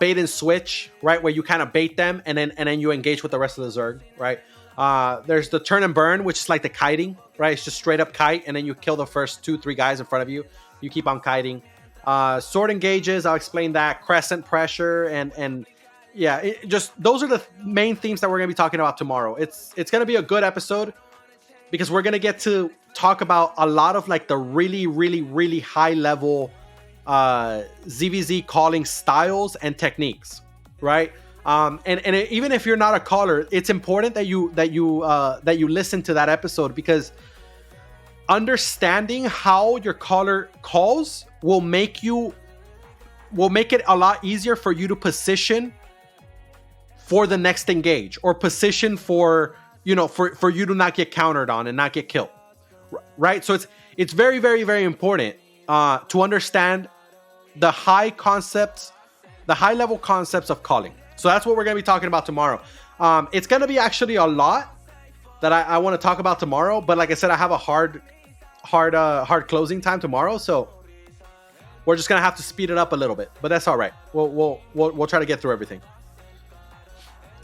Bait and switch, right? Where you kind of bait them and then you engage with the rest of the Zerg, right? There's the turn and burn, which is like the kiting, right? It's just straight up kite, and then you kill the first 2-3 guys in front of you. You keep on kiting. Sword engages, I'll explain that. Crescent pressure, and yeah, just those are the main themes that we're gonna be talking about tomorrow. It's gonna be a good episode because we're gonna get to talk about a lot of like the really, really, really high level ZvZ calling styles and techniques, right? And even if you're not a caller, it's important that you listen to that episode, because understanding how your caller calls will make it a lot easier for you to position for the next engage, or position for for you to not get countered on and not get killed, right? So it's very, very, very important to understand the high level concepts of calling. So that's what we're going to be talking about tomorrow. It's going to be actually a lot that I want to talk about tomorrow. But like I said, I have a hard closing time tomorrow. So we're just going to have to speed it up a little bit. But that's all right. We'll try to get through everything.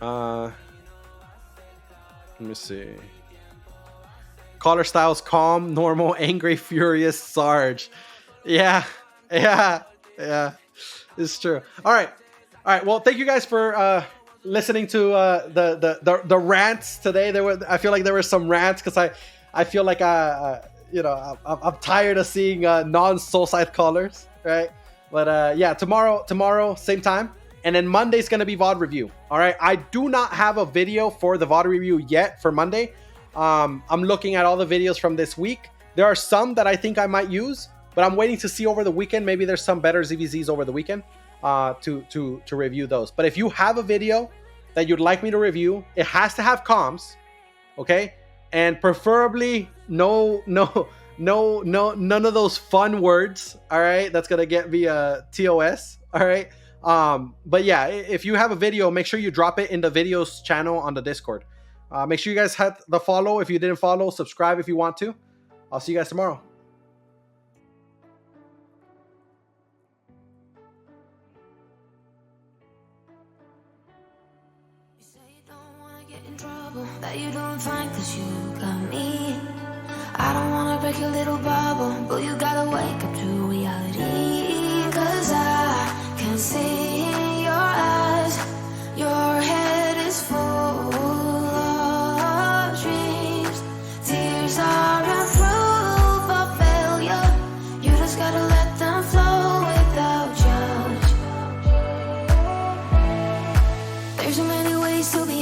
Let me see. Caller styles: calm, normal, angry, furious, Sarge. Yeah. It's true. All right. Well, thank you guys for listening to the rants today. I feel like there were some rants because I feel like I'm tired of seeing non-soul side colors, right? But yeah, tomorrow same time, and then Monday's gonna be VOD review. All right. I do not have a video for the VOD review yet for Monday. I'm looking at all the videos from this week. There are some that I think I might use, but I'm waiting to see over the weekend. Maybe there's some better ZvZs over the weekend to review those. But if you have a video that you'd like me to review, it has to have comms, okay? And preferably none of those fun words, all right? That's gonna get me a TOS, all right? But yeah, if you have a video, make sure you drop it in the videos channel on the Discord. Make sure you guys hit the follow if you didn't follow, subscribe if you want to. I'll see you guys tomorrow. You say you don't wanna get in trouble, that you don't find 'cause you got me. I don't wanna break your little bubble, but you gotta wake up to reality. 'Cause I can see